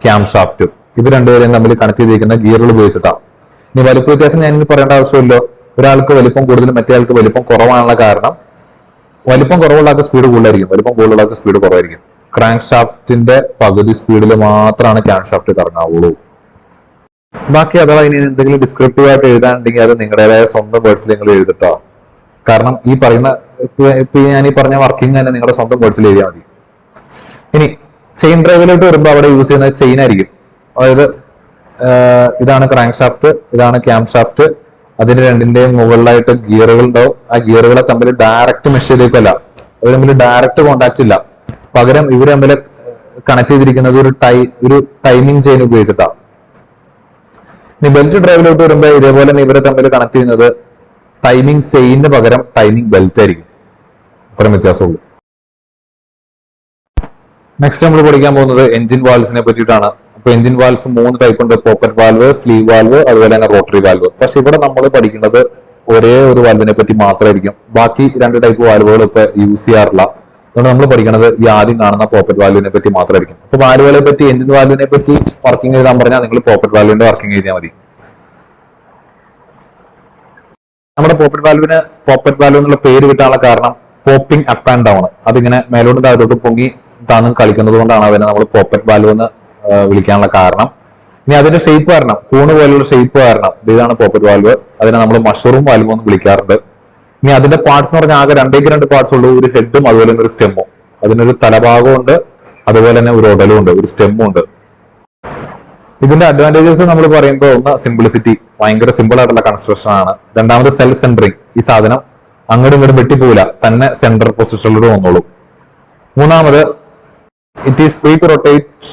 ക്യാം ഷാഫ്റ്റും ഇത് രണ്ടുപേരെയും തമ്മിൽ കണക്ട് ചെയ്തിരിക്കുന്ന ഗിയറുകൾ ഉപയോഗിച്ചിട്ടാണ്. ഇനി വലിപ്പ വ്യത്യാസം ഞാൻ ഇനി പറയേണ്ട ആവശ്യമില്ലോ. ഒരാൾക്ക് വലിപ്പം കൂടുതലും മറ്റേ ആൾക്ക് വലിപ്പം കുറവാനുള്ള കാരണം വലിപ്പം കുറവുള്ള ആൾക്ക് സ്പീഡ് കൂടുതലായിരിക്കും, വലിപ്പം കൂടുതലുള്ള ആൾക്ക് സ്പീഡ് കുറവായിരിക്കും. ക്രാങ്ക് ഷാഫ്റ്റിന്റെ പകുതി സ്പീഡിൽ മാത്രമാണ് ക്യാം ഷാഫ്റ്റ് കറങ്ങാവുള്ളൂ. ബാക്കി അഥവാ ഇനി എന്തെങ്കിലും ഡിസ്ക്രിപ്റ്റീവ് ആയിട്ട് എഴുതാനുണ്ടെങ്കിൽ അത് നിങ്ങളുടേതായ സ്വന്തം വേർഡ്സിൽ നിങ്ങൾ എഴുതിട്ടോ. കാരണം ഈ പറയുന്ന ഞാൻ ഈ പറഞ്ഞ വർക്കിംഗ് തന്നെ നിങ്ങളുടെ സ്വന്തം വേർഡ്സിൽ എഴുതിയാൽ മതി. ഇനി ചെയിൻ ഡ്രൈവിലോട്ട് വരുമ്പോൾ അവിടെ യൂസ് ചെയ്യുന്നത് ചെയിൻ ആയിരിക്കും. അതായത് ഇതാണ് ക്രാങ്ക് ഷാഫ്റ്റ്, ഇതാണ് ക്യാം ഷാഫ്റ്റ്. അതിന് രണ്ടിന്റെയും മുകളിലായിട്ട് ഗിയറുകൾ ഉണ്ടാവും. ആ ഗിയറുകളെ തമ്മിൽ ഡയറക്റ്റ് മെഷ് ചെയ്തേക്കല്ല, അവർ തമ്മിൽ ഡയറക്റ്റ് കോണ്ടാക്ട് ഇല്ല. പകരം ഇവർ തമ്മിൽ കണക്ട് ചെയ്തിരിക്കുന്നത് ഒരു ടൈമിംഗ് ചെയിൻ ഉപയോഗിച്ചിട്ടാണ്. ഇനി ബെൽറ്റ് ഡ്രൈവിലോട്ട് വരുമ്പോൾ ഇതേപോലെ തന്നെ ഇവരെ തമ്മിൽ കണക്ട് ചെയ്യുന്നത് ടൈമിംഗ് ചെയിനിന് പകരം ടൈമിംഗ് ബെൽറ്റ് ആയിരിക്കും. അത്രയും വ്യത്യാസമുള്ളൂ. നെക്സ്റ്റ് നമ്മൾ പഠിക്കാൻ പോകുന്നത് എഞ്ചിൻ വാൽവ്സിനെ പറ്റിയിട്ടാണ്. അപ്പൊ എഞ്ചിൻ വാൽവ്സ് 3 ടൈപ്പ് ഉണ്ട്: പോക്കറ്റ് വാൽവ്, സ്ലീവ് വാൽവ്, അതുപോലെ തന്നെ റോട്ടറി വാൽവ്. പക്ഷെ ഇവിടെ നമ്മൾ പഠിക്കുന്നത് ഒരേ ഒരു വാൽവിനെ പറ്റി മാത്രമായിരിക്കും. ബാക്കി 2 ടൈപ്പ് വാൽവുകൾ ഇപ്പൊ യൂസ് ചെയ്യാറില്ല. അതുകൊണ്ട് നമ്മൾ പഠിക്കുന്നത് ഈ ആദ്യം കാണുന്ന പോക്കറ്റ് വാൽവിനെ പറ്റി മാത്രമായിരിക്കും. അപ്പൊ വാൽവുകളെ പറ്റി, എഞ്ചിൻ വാൽവിനെ പറ്റി വർക്കിംഗ് എഴുതാൻ പറഞ്ഞാൽ നിങ്ങൾ പോക്കറ്റ് വാൽവിന്റെ വർക്കിംഗ് എഴുതിയാൽ മതി. നമ്മുടെ പോക്കറ്റ് വാൽവ് എന്നുള്ള പേര് കിട്ടാനുള്ള കാരണം പോപ്പിംഗ് അപ്പ് ആൻഡ് ഡൗൺ, അതിങ്ങനെ മേലോട്ട് താഴത്തോട്ട് പൊങ്ങി താന്നും കളിക്കുന്നത് കൊണ്ടാണ് അതിനെ നമ്മൾ പോക്കറ്റ് വാൽവ് എന്ന് വിളിക്കാനുള്ള കാരണം. ഇനി അതിന്റെ ഷേപ്പ് കാരണം, കൂണ് പോലുള്ള ഷേപ്പ് കാരണം ഇതാണ് പോക്കറ്റ് വാൽവ്. അതിനെ നമ്മൾ മഷറൂം വാൽവ് എന്ന് വിളിക്കാറുണ്ട്. ഇനി അതിന്റെ പാർട്സ് എന്ന് പറഞ്ഞാൽ ആകെ 2 പാർട്സ് ഉള്ളൂ: ഒരു ഹെഡും അതുപോലെ തന്നെ ഒരു സ്റ്റെമ്മും. അതിനൊരു തലഭാഗവും ഉണ്ട്, അതുപോലെ തന്നെ ഒരു ഒടലും ഉണ്ട്, ഒരു സ്റ്റെമ്മും ഉണ്ട്. ഇതിന്റെ അഡ്വാൻറ്റേജസ് നമ്മൾ പറയുമ്പോൾ ഒന്ന് സിംപ്ലിസിറ്റി, ഭയങ്കര സിമ്പിൾ ആയിട്ടുള്ള കൺസ്ട്രക്ഷൻ ആണ്. രണ്ടാമത് സെൽഫ് സെന്ററിങ്, ഈ സാധനം അങ്ങോട്ടും ഇങ്ങോട്ടും വെട്ടിപ്പോവില്ല, തന്നെ സെന്റർ പൊസിഷനിലൂടെ വന്നോളൂ. മൂന്നാമത് it is free to rotate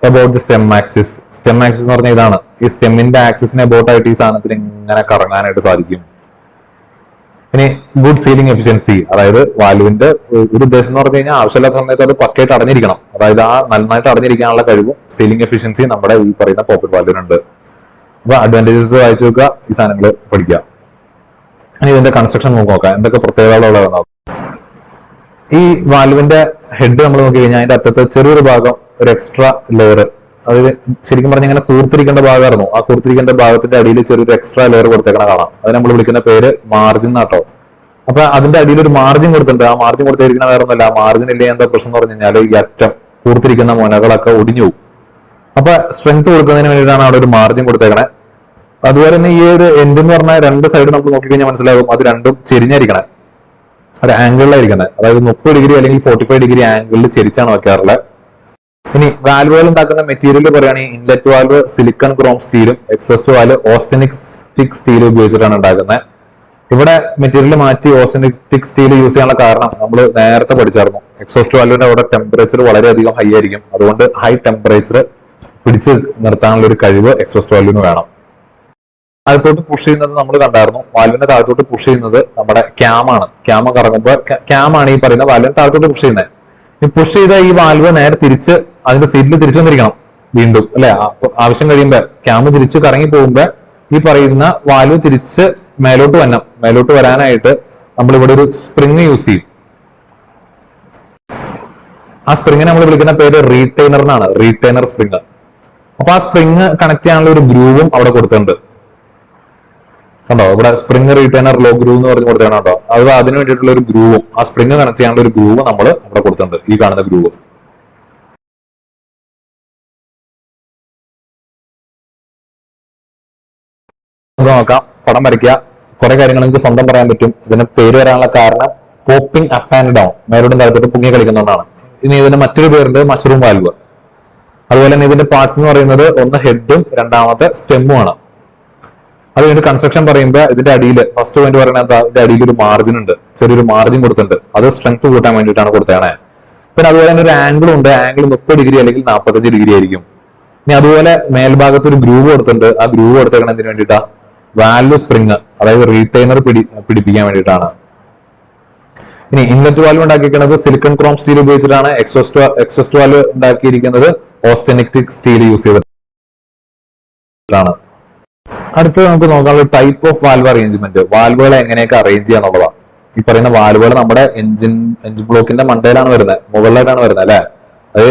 about the stem axis. Stem axis എന്ന് പറഞ്ഞാൽ ഇതാണ്. ഈ സ്റ്റെമ്മിന്റെ ആക്സിസിനെ അബൌട്ട് ആയിട്ട് ഈ സാധനത്തിന് ഇങ്ങനെ കറങ്ങാനായിട്ട് സാധിക്കും. ഇനി ഗുഡ് സീലിംഗ് എഫിഷ്യൻസി, അതായത് വാൽവിന്റെ ഒരു ഉദ്ദേശം എന്ന് പറഞ്ഞു കഴിഞ്ഞാൽ ആവശ്യമില്ലാത്ത സമയത്ത് അത് പക്കയായിട്ട് അടഞ്ഞിരിക്കണം. അതായത് ആ നന്നായിട്ട് അടഞ്ഞിരിക്കാനുള്ള കഴിവും സീലിംഗ് എഫിഷ്യൻസി നമ്മുടെ ഈ പറയുന്ന പോക്കറ്റ് വാൽവിനുണ്ട്. അപ്പൊ അഡ്വാൻറ്റേജസ് വായിച്ചു നോക്കുക, ഈ സാധനങ്ങൾ പഠിക്കുക. ഇനി ഇതിന്റെ കൺസ്ട്രക്ഷൻ നമുക്ക് നോക്കാം, എന്തൊക്കെ പ്രത്യേകതകളുള്ളതെന്ന് നോക്കാം. ഈ വാൽവിന്റെ ഹെഡ് നമ്മൾ നോക്കി കഴിഞ്ഞാൽ അതിന്റെ അറ്റത്ത് ചെറിയൊരു ഭാഗം, ഒരു എക്സ്ട്രാ ലെയർ, അത് ശരിക്കും പറഞ്ഞാൽ ഇങ്ങനെ കൂർത്തിരിക്കേണ്ട ഭാഗമായിരുന്നു. ആ കൂർത്തിരിക്കേണ്ട ഭാഗത്തിന്റെ അടിയിൽ ചെറിയൊരു എക്സ്ട്രാ ലെയർ കൊടുത്തേക്കണ കാണാം. അത് നമ്മൾ വിളിക്കുന്ന പേര് മാർജിൻ എന്നാട്ടോ. അപ്പൊ അതിന്റെ അടിയിൽ ഒരു മാർജിൻ കൊടുത്തിട്ടുണ്ട്. ആ മാർജിൻ കൊടുത്തിരിക്കുന്ന വേറെ ഒന്നുമല്ല. ആ മാർജിൻ ഇല്ലേ എന്താ പ്രശ്നം എന്ന് പറഞ്ഞു കഴിഞ്ഞാൽ ഈ അറ്റം കൂർത്തിരിക്കുന്ന മുനകളൊക്കെ ഒടിഞ്ഞു പോകും. അപ്പൊ സ്ട്രെങ്ത് കൊടുക്കുന്നതിന് വേണ്ടിയിട്ടാണ് അവിടെ ഒരു മാർജിൻ കൊടുത്തേക്കണേ. അതുപോലെ തന്നെ ഈ ഒരു എൻഡ് എന്ന് പറഞ്ഞാൽ രണ്ട് സൈഡ് നമുക്ക് നോക്കിക്കഴിഞ്ഞാൽ മനസ്സിലാകും അത് രണ്ടും ചെരിഞ്ഞിരിക്കണേ, ഒരു ആംഗിളിലായിരിക്കുന്നത്. അതായത് 30 ഡിഗ്രി അല്ലെങ്കിൽ 45 ഡിഗ്രി ആംഗിളിൽ ചെരിച്ചാണ് വെക്കാറുള്ളത്. ഇനി വാൽവുകൾ ഉണ്ടാക്കുന്ന മെറ്റീരിയൽ പറയുകയാണെങ്കിൽ ഇൻലെറ്റ് വാൽവ് സിലിക്കൺ ക്രോം സ്റ്റീലും എക്സോസ്റ്റ് വാൽവ് ഓസ്റ്റനിക് സ്റ്റീൽ ഉപയോഗിച്ചിട്ടാണ് ഉണ്ടാക്കുന്നത്. ഇവിടെ മെറ്റീരിയൽ മാറ്റി ഓസ്റ്റനിക് സ്റ്റീൽ യൂസ് ചെയ്യാനുള്ള കാരണം നമ്മൾ നേരത്തെ പഠിച്ചായിരുന്നു. എക്സോസ്റ്റ് വാൽവിന്റെ അവിടെ ടെമ്പറേച്ചർ വളരെയധികം ഹൈ ആയിരിക്കും. അതുകൊണ്ട് ഹൈ ടെമ്പറേച്ചർ പിടിച്ച് നിർത്താനുള്ള ഒരു കഴിവ് എക്സോസ്റ്റ് വാൽവിന് വേണം. താഴത്തോട്ട് പുഷ് ചെയ്യുന്നത് നമ്മൾ കണ്ടായിരുന്നു. വാൽവിന്റെ താഴത്തോട്ട് പുഷ് ചെയ്യുന്നത് നമ്മുടെ ക്യാമാണ്. ക്യാമ കറങ്ങുമ്പോൾ ക്യാമാണ് ഈ പറയുന്ന വാൽവിന് താഴത്തോട്ട് പുഷ് ചെയ്യുന്നത്. ഈ പുഷ് ചെയ്ത ഈ വാൽവ് നേരെ തിരിച്ച് അതിന്റെ സീറ്റിൽ തിരിച്ചു വന്നിരിക്കണം വീണ്ടും, അല്ലെ? ആവശ്യം കഴിയുമ്പോൾ ക്യാമ് തിരിച്ച് കറങ്ങി പോകുമ്പോൾ ഈ പറയുന്ന വാൽവ് തിരിച്ച് മേലോട്ട് വരാനായിട്ട് നമ്മൾ ഇവിടെ ഒരു സ്പ്രിങ് യൂസ് ചെയ്യും. ആ സ്പ്രിങ്ങിനെ നമ്മൾ വിളിക്കുന്ന പേര് റീറ്റെയിനർ എന്നാണ്, റീറ്റെയിനർ സ്പ്രിങ്. അപ്പൊ ആ സ്പ്രിങ് കണക്ട് ചെയ്യാനുള്ള ഒരു ഗ്രൂവും അവിടെ കൊടുത്തിട്ടുണ്ട്. കണ്ടോ, ഇവിടെ സ്പ്രിങ് റീറ്റെയിനർ ലോ ഗ്രൂവ് എന്ന് പറഞ്ഞ് കൊടുത്തേക്കണം കേട്ടോ. അത് അതിന് വേണ്ടിയിട്ടുള്ള ഒരു ഗ്രൂവും ആ സ്പ്രിങ് കണക്ട് ചെയ്യാനുള്ള ഒരു ഗ്രൂവ് നമ്മൾ അവിടെ കൊടുത്തിട്ടുണ്ട്, ഈ കാണുന്ന ഗ്രൂവ്. നമുക്ക് നോക്കാം, പടം വരയ്ക്കുക. കുറെ കാര്യങ്ങൾ നിങ്ങൾക്ക് സ്വന്തം പറയാൻ പറ്റും. ഇതിന് പേര് വരാനുള്ള കാരണം പോപ്പിംഗ് അപ്പ് ആൻഡ് ഡൗൺ, മേലോട്ടും താഴത്തോട്ട് പൊങ്ങി കളിക്കുന്നതുകൊണ്ടാണ്. ഇനി ഇതിന് മറ്റൊരു പേരുണ്ട് മഷ്റൂം വാൽവ്. അതുപോലെ തന്നെ ഇതിന്റെ പാർട്സ് എന്ന് പറയുന്നത് ഒന്ന് ഹെഡും രണ്ടാമത്തെ സ്റ്റെമ്മും ആണ്. അത് കഴിഞ്ഞ് കൺസ്ട്രക്ഷൻ പറയുമ്പോൾ ഇതിന്റെ അടിയിൽ ഫസ്റ്റ് പോയിന്റ് പറയുന്നത് എന്താ, ഇതിന്റെ അടിയിൽ ഒരു മാർജിൻ ഉണ്ട്, ചെറിയൊരു മാർജിൻ കൊടുത്തിട്ടുണ്ട്. അത് സ്ട്രെങ്ത് കൂട്ടാൻ വേണ്ടിയിട്ടാണ് കൊടുത്തതാണ്. പിന്നെ അതുപോലെ തന്നെ ഒരു ആംഗിൾ ഉണ്ട്. ആംഗിൾ 30 ഡിഗ്രി അല്ലെങ്കിൽ 45 ഡിഗ്രി ആയിരിക്കും. ഇനി അതുപോലെ മേൽഭാഗത്ത് ഒരു ഗ്രൂവ് കൊടുത്തിട്ടുണ്ട്. ആ ഗ്രൂവ് കൊടുത്തേക്കണം എന്തിനു വേണ്ടിയിട്ടാ, വാൽവ് സ്പ്രിങ്, അതായത് റീറ്റെയിനർ പിടിപ്പിക്കാൻ വേണ്ടിയിട്ടാണ്. ഇനി ഇൻലെറ്റ് വാൽവ് ഉണ്ടാക്കിയിരിക്കുന്നത് സിലിക്കൺ ക്രോം സ്റ്റീൽ ഉപയോഗിച്ചിട്ടാണ്. എക്സോസ്റ്റ് വാൽവ് ഉണ്ടാക്കിയിരിക്കുന്നത് ഓസ്റ്റനിക് സ്റ്റീൽ യൂസ് ചെയ്തിട്ടാണ്. അടുത്ത് നമുക്ക് നോക്കാനുള്ള ടൈപ്പ് ഓഫ് വാൽവ് അറേഞ്ച്മെന്റ്, വാൽവുകളെ എങ്ങനെയൊക്കെ അറേഞ്ച് ചെയ്യാന്നുള്ളതാണ്. ഈ പറയുന്ന വാൽവുകൾ നമ്മുടെ എഞ്ചിൻ ബ്ലോക്കിന്റെ മണ്ടയിലാണ് വരുന്നത്, മുകളിലായിട്ടാണ് വരുന്നത്, അല്ലെ? അത്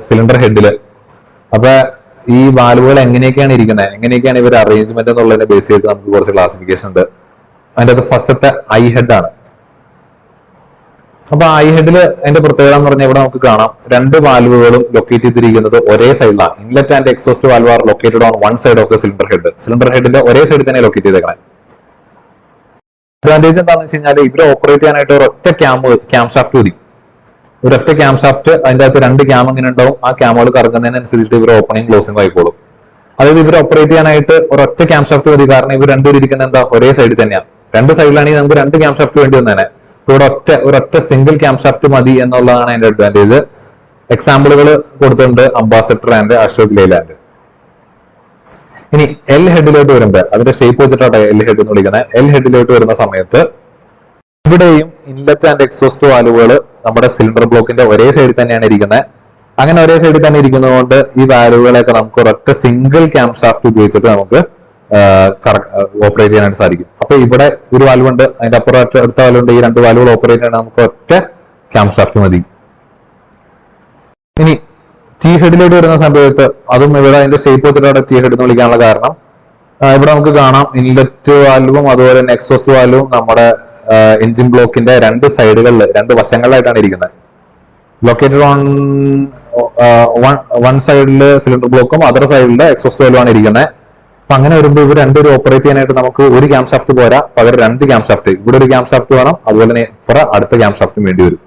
സിലിണ്ടർ ഹെഡില്. അപ്പൊ ഈ വാൽവുകൾ എങ്ങനെയൊക്കെയാണ് ഇരിക്കുന്നത്, എങ്ങനെയൊക്കെയാണ് ഇവർ അറേഞ്ച്മെന്റ് എന്നുള്ളതിനെ ബേസ് ചെയ്തിട്ട് നമുക്ക് കുറച്ച് ക്ലാസിഫിക്കേഷൻ ഉണ്ട്. അതിന്റെ അത് ഫസ്റ്റത്തെ ഐ ഹെഡ് ആണ്. അപ്പൊ ഐ ഹെഡില് അതിന്റെ പ്രത്യേകത എന്ന് പറഞ്ഞാൽ ഇവിടെ നമുക്ക് കാണാം രണ്ട് വാൽവുകളും ലൊക്കേറ്റ് ചെയ്തിരിക്കുന്നത് ഒരേ സൈഡിലാണ്. Inlet and exhaust valve are located on one side of the cylinder head. Cylinder ഹെഡിന്റെ ഒരേ സൈഡിൽ തന്നെ ലൊക്കേറ്റ് ചെയ്തേക്കണേ. അഡ്വാൻറ്റേജ് എന്താണെന്ന് വെച്ച് കഴിഞ്ഞാൽ ഇവരെ ഓപ്പറേറ്റ് ചെയ്യാനായിട്ട് ഒരൊറ്റ ക്യാം ഷാഫ്റ്റ് മതി. ഒരൊറ്റ ക്യാം ഷാഫ്റ്റ്, അതിന്റെ അകത്ത് രണ്ട് ക്യാം ഇങ്ങനെ ഉണ്ടാവും. ആ ക്യാമുകൾ കറങ്ങുന്നതിനനുസരിച്ചിട്ട് ഇവർ ഓപ്പണിംഗ് ക്ലോസിംഗ് ആയിക്കോളും. അതായത് ഇവർ ഓപ്പറേറ്റ് ചെയ്യാനായിട്ട് ഒരൊറ്റ ക്യാം ഷാഫ്റ്റ് മതി. കാരണം ഇവർ രണ്ടുപേരും ഇരിക്കുന്നത് എന്താ, ഒരേ സൈഡിൽ തന്നെയാണ്. രണ്ട് സൈഡിലാണെങ്കിൽ നമുക്ക് രണ്ട് ക്യാം ഷാഫ്റ്റ് വേണ്ടി വന്നേനെ. ഇവിടെ ഒരൊറ്റ സിംഗിൾ ക്യാം ഷാഫ്റ്റ് മതി എന്നുള്ളതാണ് അതിന്റെ അഡ്വാൻറ്റേജ്. എക്സാമ്പിളുകൾ കൊടുത്തിട്ടുണ്ട് അംബാസഡർ ആൻഡ് അശോക് ലെയ്ലാൻഡ്. ഇനി എൽ ഹെഡിലോട്ട് വരുമ്പോൾ അതിന്റെ ഷേപ്പ് വെച്ചിട്ടാണ് എൽ ഹെഡ് എന്ന് വിളിക്കുന്നത്. എൽ ഹെഡിലോട്ട് വരുന്ന സമയത്ത് ഇവിടെയും ഇൻലെറ്റ് ആൻഡ് എക്സോസ്റ്റ് വാൽവുകൾ നമ്മുടെ സിലിണ്ടർ ബ്ലോക്കിന്റെ ഒരേ സൈഡിൽ തന്നെയാണ് ഇരിക്കുന്നത്. അങ്ങനെ ഒരേ സൈഡിൽ തന്നെ ഇരിക്കുന്നതുകൊണ്ട് ഈ വാൽവുകളെയൊക്കെ നമുക്ക് ഒരൊറ്റ സിംഗിൾ ക്യാം ഷാഫ്റ്റ് ഉപയോഗിച്ചിട്ട് നമുക്ക് ഓപ്പറേറ്റ് ചെയ്യാനായിട്ട് സാധിക്കും. അപ്പൊ ഇവിടെ ഒരു വാൽവ് ഉണ്ട്, അതിന്റെ അപ്പുറം അടുത്ത വാൽവ് ഉണ്ട്. ഈ രണ്ട് വാൽവുകൾ ഓപ്പറേറ്റ് ചെയ്യാൻ നമുക്ക് ഒറ്റ ക്യാം ഷാഫ്റ്റ് മതി. ഇനി ടി ഹെഡിലോട്ട് വരുന്ന സമയത്ത് അതും ഇവിടെ അതിന്റെ ഷേപ്പ് വെച്ചിട്ടാണ് ടി ഹെഡ് എന്ന് വിളിക്കാനുള്ള കാരണം. ഇവിടെ നമുക്ക് കാണാം ഇൻലെറ്റ് വാൽവും അതുപോലെ തന്നെ എക്സോസ്റ്റ് വാൽവും നമ്മുടെ എഞ്ചിൻ ബ്ലോക്കിന്റെ രണ്ട് സൈഡുകളിൽ, രണ്ട് വശങ്ങളിലായിട്ടാണ് ഇരിക്കുന്നത്. ലൊക്കേറ്റഡ് ഓൺ വൺ സൈഡില് സിലിണ്ടർ ബ്ലോക്കും അതർ സൈഡില് എക്സോസ്റ്റ് വാൽവാണ് ഇരിക്കുന്നത്. അപ്പൊ അങ്ങനെ വരുമ്പോൾ ഇവർ രണ്ടുപേരും ഓപ്പറേറ്റ് ചെയ്യാനായിട്ട് നമുക്ക് ഒരു ക്യാം ഷാഫ്റ്റ് പോരാ, പകരം രണ്ട് ക്യാം ഷാഫ്റ്റ്. ഇവിടെ ഒരു ക്യാം ഷാഫ്റ്റ് വേണം, അതുപോലെ തന്നെ ഇപ്പുറം അടുത്ത ക്യാം ഷാഫ്റ്റും വേണ്ടി വരും.